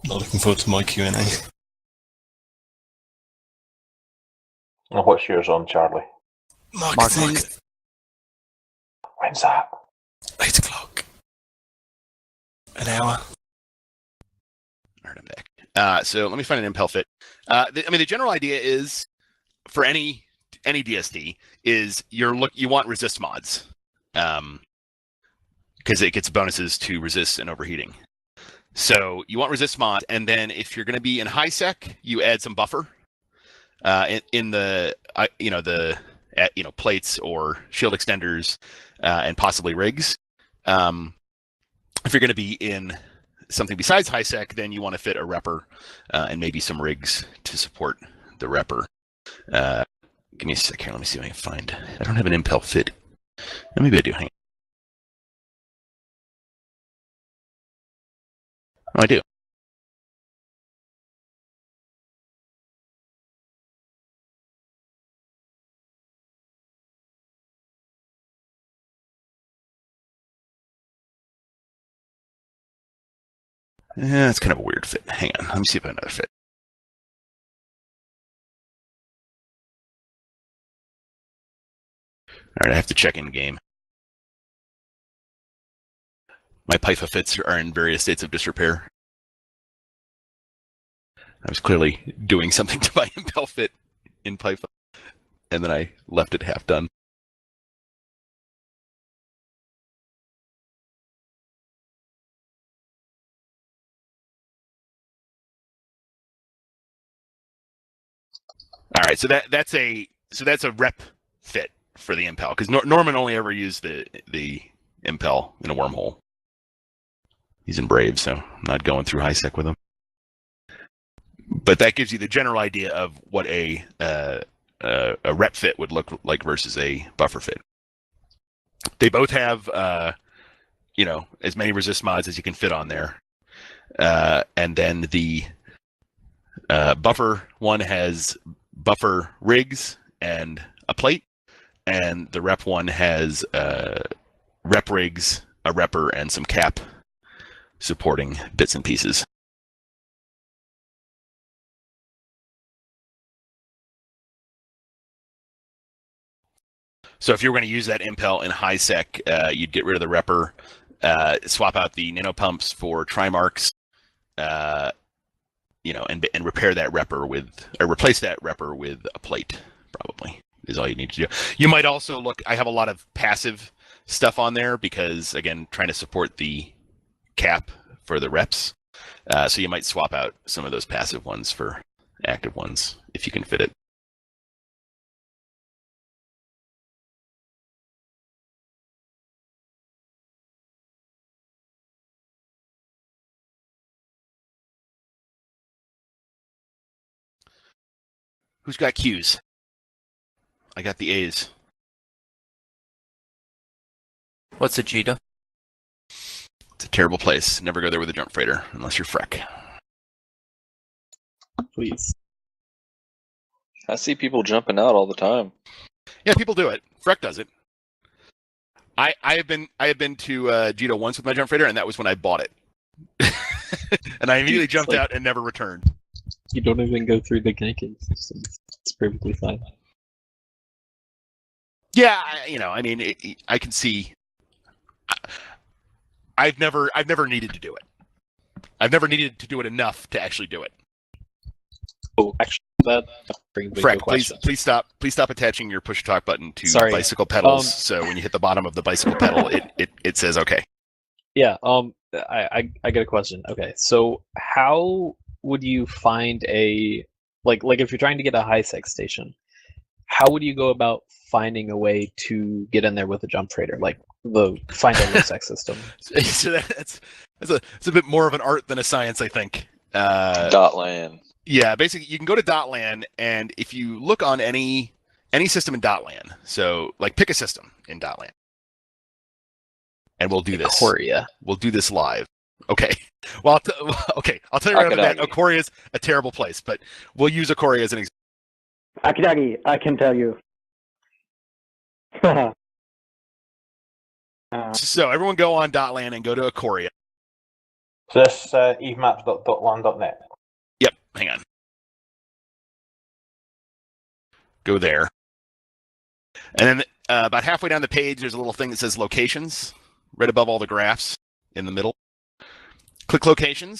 Not looking forward to my Q&A. And what's yours on, Charlie? Mark, When's that? 8 o'clock. An hour. All right, I'm back. So let me find an impel fit. The general idea is for any DSD is you want resist mods, because it gets bonuses to resist and overheating. So you want resist mod, and then if you're going to be in high sec, you add some buffer in the plates or shield extenders and possibly rigs. If you're going to be in something besides high sec, then you want to fit a repper and maybe some rigs to support the repper. Give me a sec here. Let me see if I can find. I don't have an impel fit. Maybe I do. Hang on. Oh, I do. Yeah, it's kind of a weird fit. Hang on. Let me see if I have another fit. All right, I have to check in game. My Pytha fits are in various states of disrepair. I was clearly doing something to my impel fit in Pytha, and then I left it half done. All right, so that's a rep fit for the impel, because Norman only ever used the impel in a wormhole. He's in Brave, so I'm not going through high sec with him. But that gives you the general idea of what a rep fit would look like versus a buffer fit. They both have as many resist mods as you can fit on there, and then the buffer one has buffer rigs and a plate, and the rep one has rep rigs, a repper, and some cap supporting bits and pieces. So if you were going to use that impel in high sec, you'd get rid of the repper, swap out the nanopumps for Trimarks, and repair that repper replace that repper with a plate. Probably is all you need to do. You might also look. I have a lot of passive stuff on there because, again, trying to support the cap for the reps. So you might swap out some of those passive ones for active ones if you can fit it. Who's got Qs? I got the A's. What's a Jita? It's a terrible place. Never go there with a jump freighter unless you're Freck. Please. I see people jumping out all the time. Yeah, people do it. Freck does it. I have been to Jito once with my jump freighter, and that was when I bought it. And I immediately jumped out and never returned. You don't even go through the ganking system. It's perfectly fine. Yeah, I can see. I've never needed to do it. I've never needed to do it enough to actually do it. Oh, actually, that brings me to a Freck, question. please stop attaching your push talk button to bicycle pedals. So when you hit the bottom of the bicycle pedal, it says okay. Yeah. I got a question. Okay, so how would you find a like if you're trying to get a high sec station? How would you go about finding a way to get in there with a jump freighter, like find a low sec system? So it's a bit more of an art than a science, I think. Dotlan. Yeah, basically you can go to Dotlan, and if you look on any system in Dotlan, so like pick a system in Dotlan, and we'll do this. Ikoria. We'll do this live. Okay. Well, I'll tell you right about that. Ikoria is a terrible place, but we'll use Ikoria as an example. Akidagi, I can tell you. So everyone go on Dotlan and go to Ikoria. So this evemaps.land.net. Yep, hang on. Go there. And then about halfway down the page, there's a little thing that says locations, right above all the graphs in the middle. Click locations.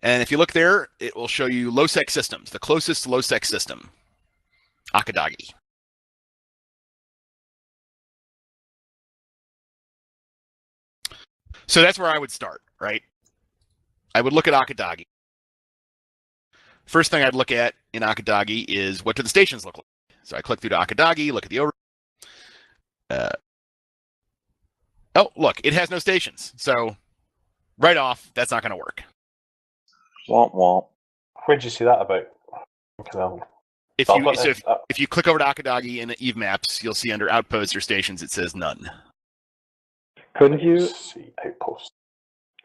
And if you look there, it will show you low-sec systems, the closest low-sec system, Akadagi. So that's where I would start, right? I would look at Akadagi. First thing I'd look at in Akadagi is what do the stations look like? So I click through to Akadagi, look at the overview. Oh, look, it has no stations. So right off, that's not going to work. Womp womp. Where'd you see that about? If you click over to Akadagi in Eve Maps, you'll see under Outposts or Stations, it says none. Couldn't you See outpost.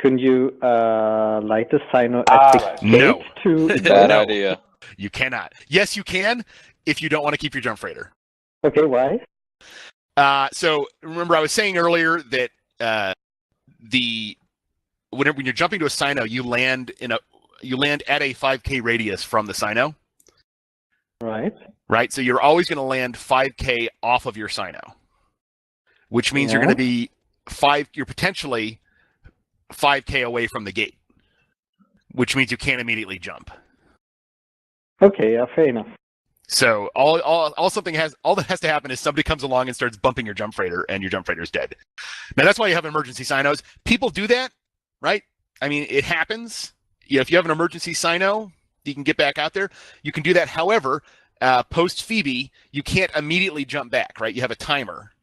light the Sino at the right. gate No. to Bad No. idea. You cannot. Yes, you can if you don't want to keep your jump freighter. Okay, why? So remember, I was saying earlier that when you're jumping to a Sino, you land at a 5K radius from the Sino. Right. So you're always going to land 5K off of your Sino, which means you're Yeah. going to be you're potentially 5K away from the gate, which means you can't immediately jump. Okay, yeah, fair enough. So all that has to happen is somebody comes along and starts bumping your jump freighter, and your jump freighter's dead. Now that's why you have emergency Sinos. People do that, right? I mean, it happens. If you have an emergency Sino, you can get back out there. You can do that. However, post Phoebe, you can't immediately jump back, right? You have a timer,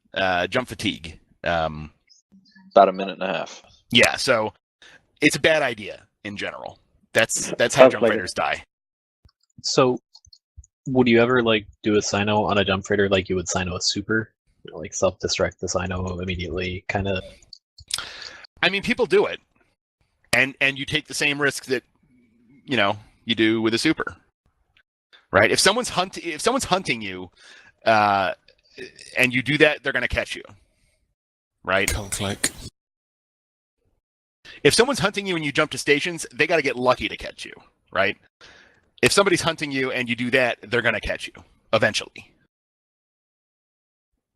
jump fatigue. About a minute and a half. Yeah, so it's a bad idea in general. That's how Sounds jump like freighters die. So, would you ever like do a Sino on a jump freighter like you would Sino a super? Like self-destruct the Sino immediately, kind of. I mean, people do it, and you take the same risk that you do with a super, right? If someone's hunting you, and you do that, they're going to catch you, right? Can't click. If someone's hunting you and you jump to stations, they got to get lucky to catch you, right? If somebody's hunting you and you do that, they're going to catch you eventually.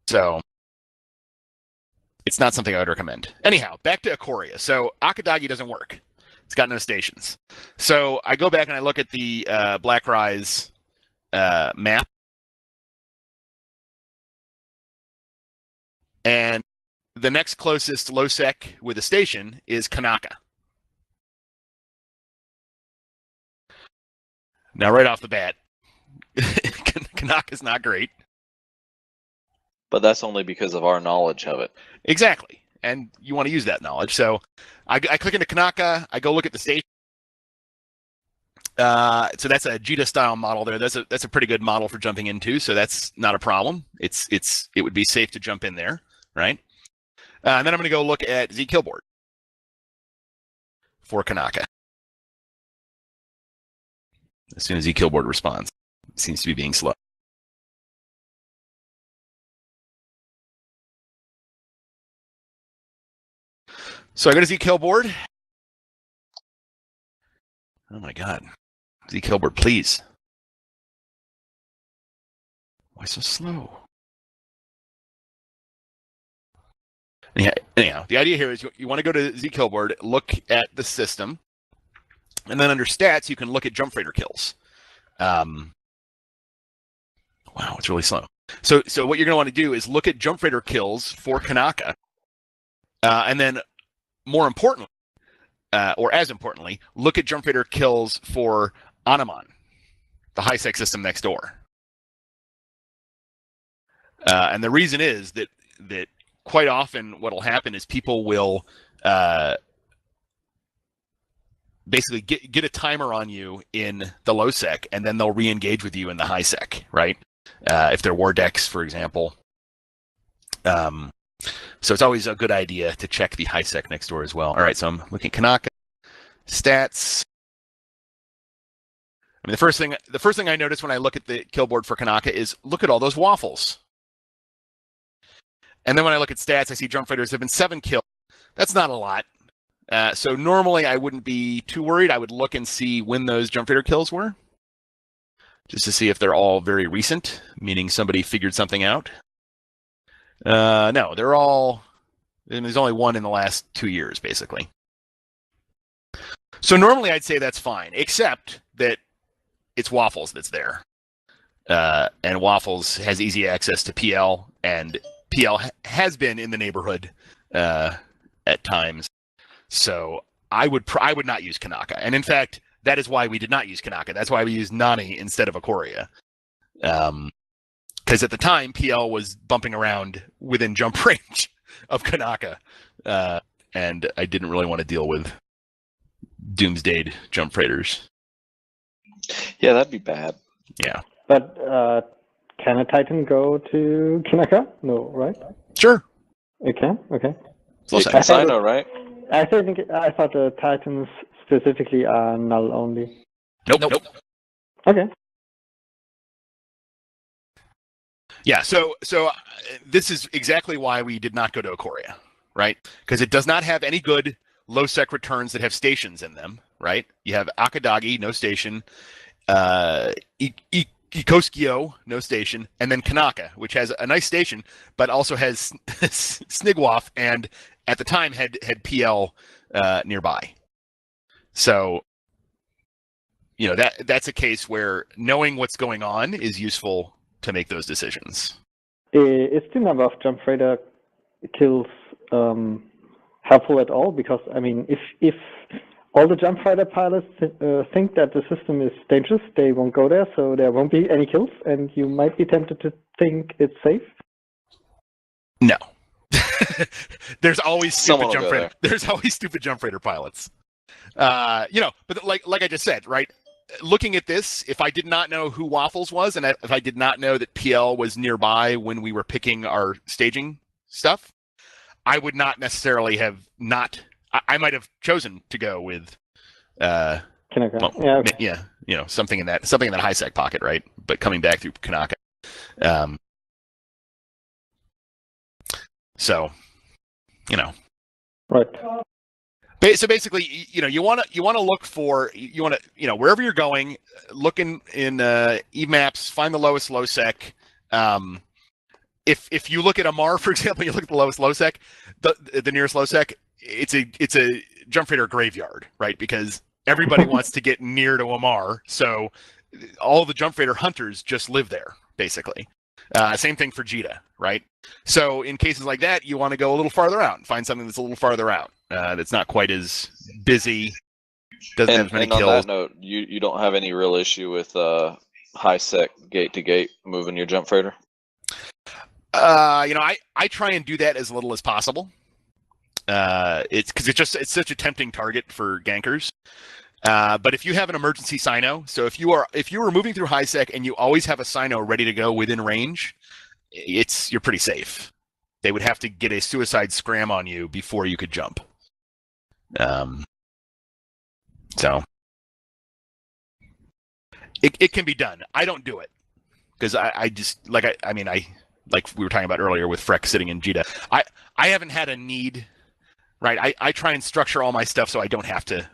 So it's not something I would recommend. Anyhow, back to Ikoria. So Akadagi doesn't work. It's got no stations. So I go back and I look at the Black Rise map. And the next closest low sec with a station is Kanaka. Now, right off the bat, Kanaka's not great. But that's only because of our knowledge of it. Exactly. And you want to use that knowledge. So I click into Kanaka. I go look at the station. So that's a Jita style model there. That's a pretty good model for jumping into. So that's not a problem. It would be safe to jump in there, right? And then I'm going to go look at Z Killboard for Kanaka. As soon as Z Killboard responds, it seems to be being slow. So I go to Z Killboard. Oh my God. Z Killboard, please. Why so slow? Anyhow, the idea here is you want to go to Z Killboard, look at the system, and then under stats, you can look at jump freighter kills. Wow, it's really slow. So what you're going to want to do is look at jump freighter kills for Kanaka, and then more importantly, or as importantly, look at jump freighter kills for Anaman, the high sec system next door. And the reason is that quite often what will happen is people will basically get a timer on you in the low sec, and then they'll re-engage with you in the high sec, right? If they're war decks, for example. So it's always a good idea to check the high sec next door as well. All right, so I'm looking at Kanaka stats. I mean, the first thing I notice when I look at the kill board for Kanaka is look at all those waffles. And then when I look at stats, I see jump freighters have been 7 kills. That's not a lot. So normally I wouldn't be too worried. I would look and see when those jump freighter kills were, just to see if they're all very recent, meaning somebody figured something out. No, they're all. And there's only one in the last 2 years, basically. So normally I'd say that's fine, except that it's Waffles that's there. And Waffles has easy access to PL, and PL has been in the neighborhood at times. So I would not use Kanaka. And in fact, that is why we did not use Kanaka. That's why we used Nani instead of Ikoria. Because at the time, PL was bumping around within jump range of Kanaka. And I didn't really want to deal with Doomsday jump freighters. Yeah, that'd be bad. Yeah. But can a Titan go to Kanaka? No, right? Sure. It can? Okay. You can Sino, right? I thought the Titans specifically are null only. Nope. Okay. Yeah, so this is exactly why we did not go to Ikoria, right? Because it does not have any good low-sec returns that have stations in them, right? You have Akadagi, no station, Ikoskio, no station, and then Kanaka, which has a nice station, but also has Snigwaff, and at the time had PL nearby. So, that's a case where knowing what's going on is useful to make those decisions. Is the number of jump freighter kills helpful at all? Because, I mean, if all the jump fighter pilots think that the system is dangerous, they won't go there, so there won't be any kills, and you might be tempted to think it's safe. No. There's always Someone stupid will jump go freighter. There's always stupid jump freighter pilots. But like I just said, right? Looking at this, if I did not know who Waffles was, and if I did not know that PL was nearby when we were picking our staging stuff, I would not necessarily have not. I might have chosen to go with. Kanaka. Well, Yeah. Okay. Yeah. Something in that high sec pocket, right? But coming back through Kanaka. So, Right. So basically, you want to look for wherever you're going, look in Emaps, find the lowest low sec. If you look at Amar, for example, you look at the lowest low sec, the nearest low sec, it's a jump freighter graveyard, right? Because everybody wants to get near to Amar, so all the jump freighter hunters just live there, basically. Same thing for Jita, right? So in cases like that, you want to go a little farther out and find something that's a little farther out, that's not quite as busy, doesn't have as many kills. On that note, you don't have any real issue with high sec gate to gate moving your jump freighter? I try and do that as little as possible. It's because it's such a tempting target for gankers. But if you have an emergency Sino, so if you are moving through high sec and you always have a Sino ready to go within range, you're pretty safe. They would have to get a suicide scram on you before you could jump. So it can be done. I don't do it because I just like we were talking about earlier with Freck sitting in Jita. I haven't had a need. Right, I try and structure all my stuff so I don't have to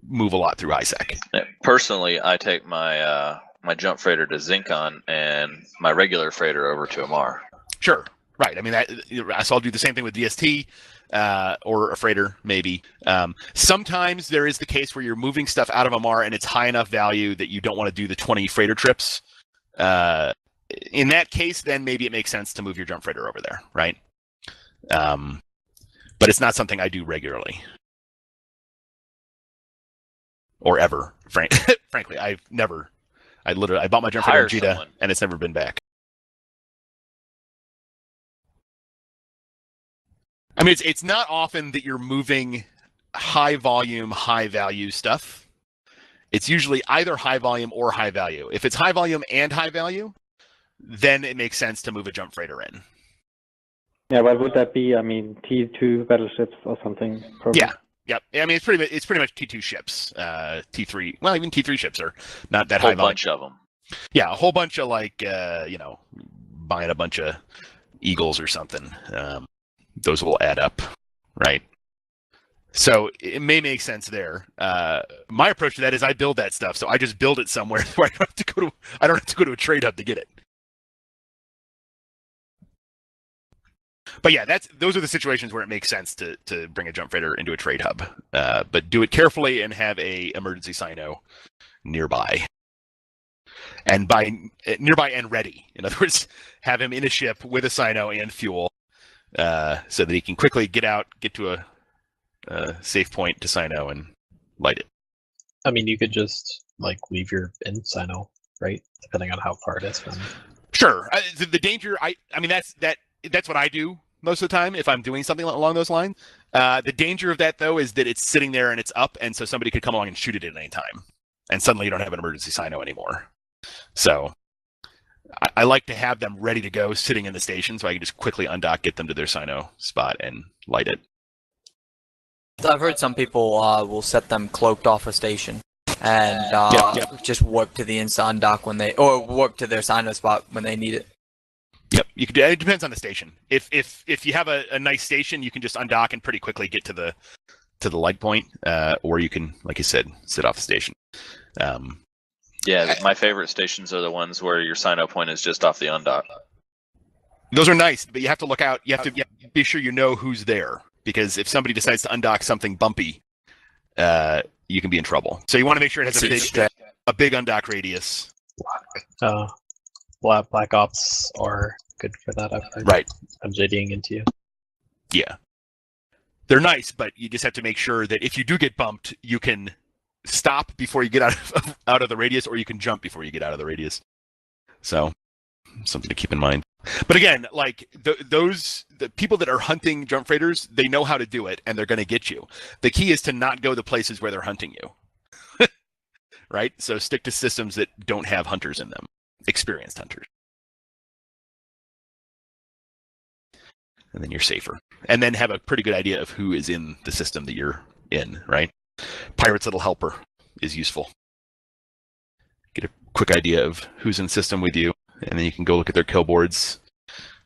move a lot through ISAC. Personally, I take my my jump freighter to Zincon and my regular freighter over to Amar. Sure, right. I mean, so I'll do the same thing with DST or a freighter, maybe. Sometimes there is the case where you're moving stuff out of Amar and it's high enough value that you don't want to do the 20 freighter trips. In that case, then maybe it makes sense to move your jump freighter over there, right? But it's not something I do regularly. Or ever, frankly. I bought my jump freighter in Jita, and it's never been back. I mean, it's not often that you're moving high volume, high value stuff. It's usually either high volume or high value. If it's high volume and high value, then it makes sense to move a jump freighter in. Yeah, what would that be? I mean, T2 battleships or something? Probably. Yeah. Yep. I mean, it's pretty much T2 ships. T3. Well, even T3 ships are not that high. A whole bunch of them. Yeah, a whole bunch of buying a bunch of Eagles or something. Those will add up, right? So it may make sense there. My approach to that is I build that stuff, so I just build it somewhere where I don't have to go to a trade hub to get it. But yeah, those are the situations where it makes sense to bring a jump freighter into a trade hub. But do it carefully and have a emergency Sino nearby. And by nearby and ready. In other words, have him in a ship with a Sino and fuel, so that he can quickly get to a safe point to Sino and light it. I mean, you could just like leave your in Sino, right? Depending on how far it is from. Sure. The danger, I mean, that's what I do most of the time if I'm doing something along those lines. The danger of that, though, is that it's sitting there and it's up, and so somebody could come along and shoot it at any time, and suddenly you don't have an emergency Sino anymore. So I like to have them ready to go, sitting in the station, so I can just quickly undock, get them to their Sino spot, and light it. I've heard some people will set them cloaked off a station and just warp to the inside dock or warp to their Sino spot when they need it. Yep, you could. It depends on the station. If you have a nice station, you can just undock and pretty quickly get to the light point, or you can, like you said, sit off the station. Yeah, my favorite stations are the ones where your Sino point is just off the undock. Those are nice, but you have to look out. You have to be sure you know who's there, because if somebody decides to undock something bumpy, you can be in trouble. So you want to make sure it has a big undock radius. Black Ops are good for that. I've heard. Right. I'm JDing into you. Yeah. They're nice, but you just have to make sure that if you do get bumped, you can stop before you get out of the radius, or you can jump before you get out of the radius. So, something to keep in mind. But again, like the people that are hunting jump freighters, they know how to do it, and they're going to get you. The key is to not go the places where they're hunting you. Right? So stick to systems that don't have hunters in them, experienced hunters. And then you're safer. And then have a pretty good idea of who is in the system that you're in, right? Pirate's Little Helper is useful. Get a quick idea of who's in the system with you, and then you can go look at their kill boards.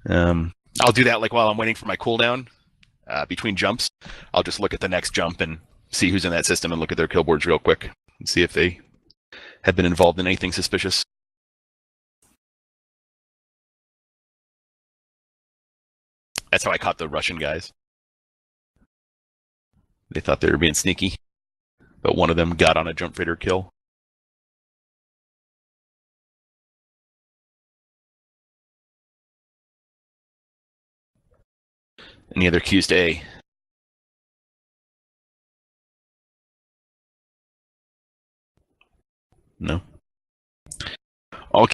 I'll do that like while I'm waiting for my cooldown between jumps. I'll just look at the next jump and see who's in that system and look at their kill boards real quick and see if they have been involved in anything suspicious. That's how I caught the Russian guys. They thought they were being sneaky, but one of them got on a jump freighter kill. Any other cues to A? No?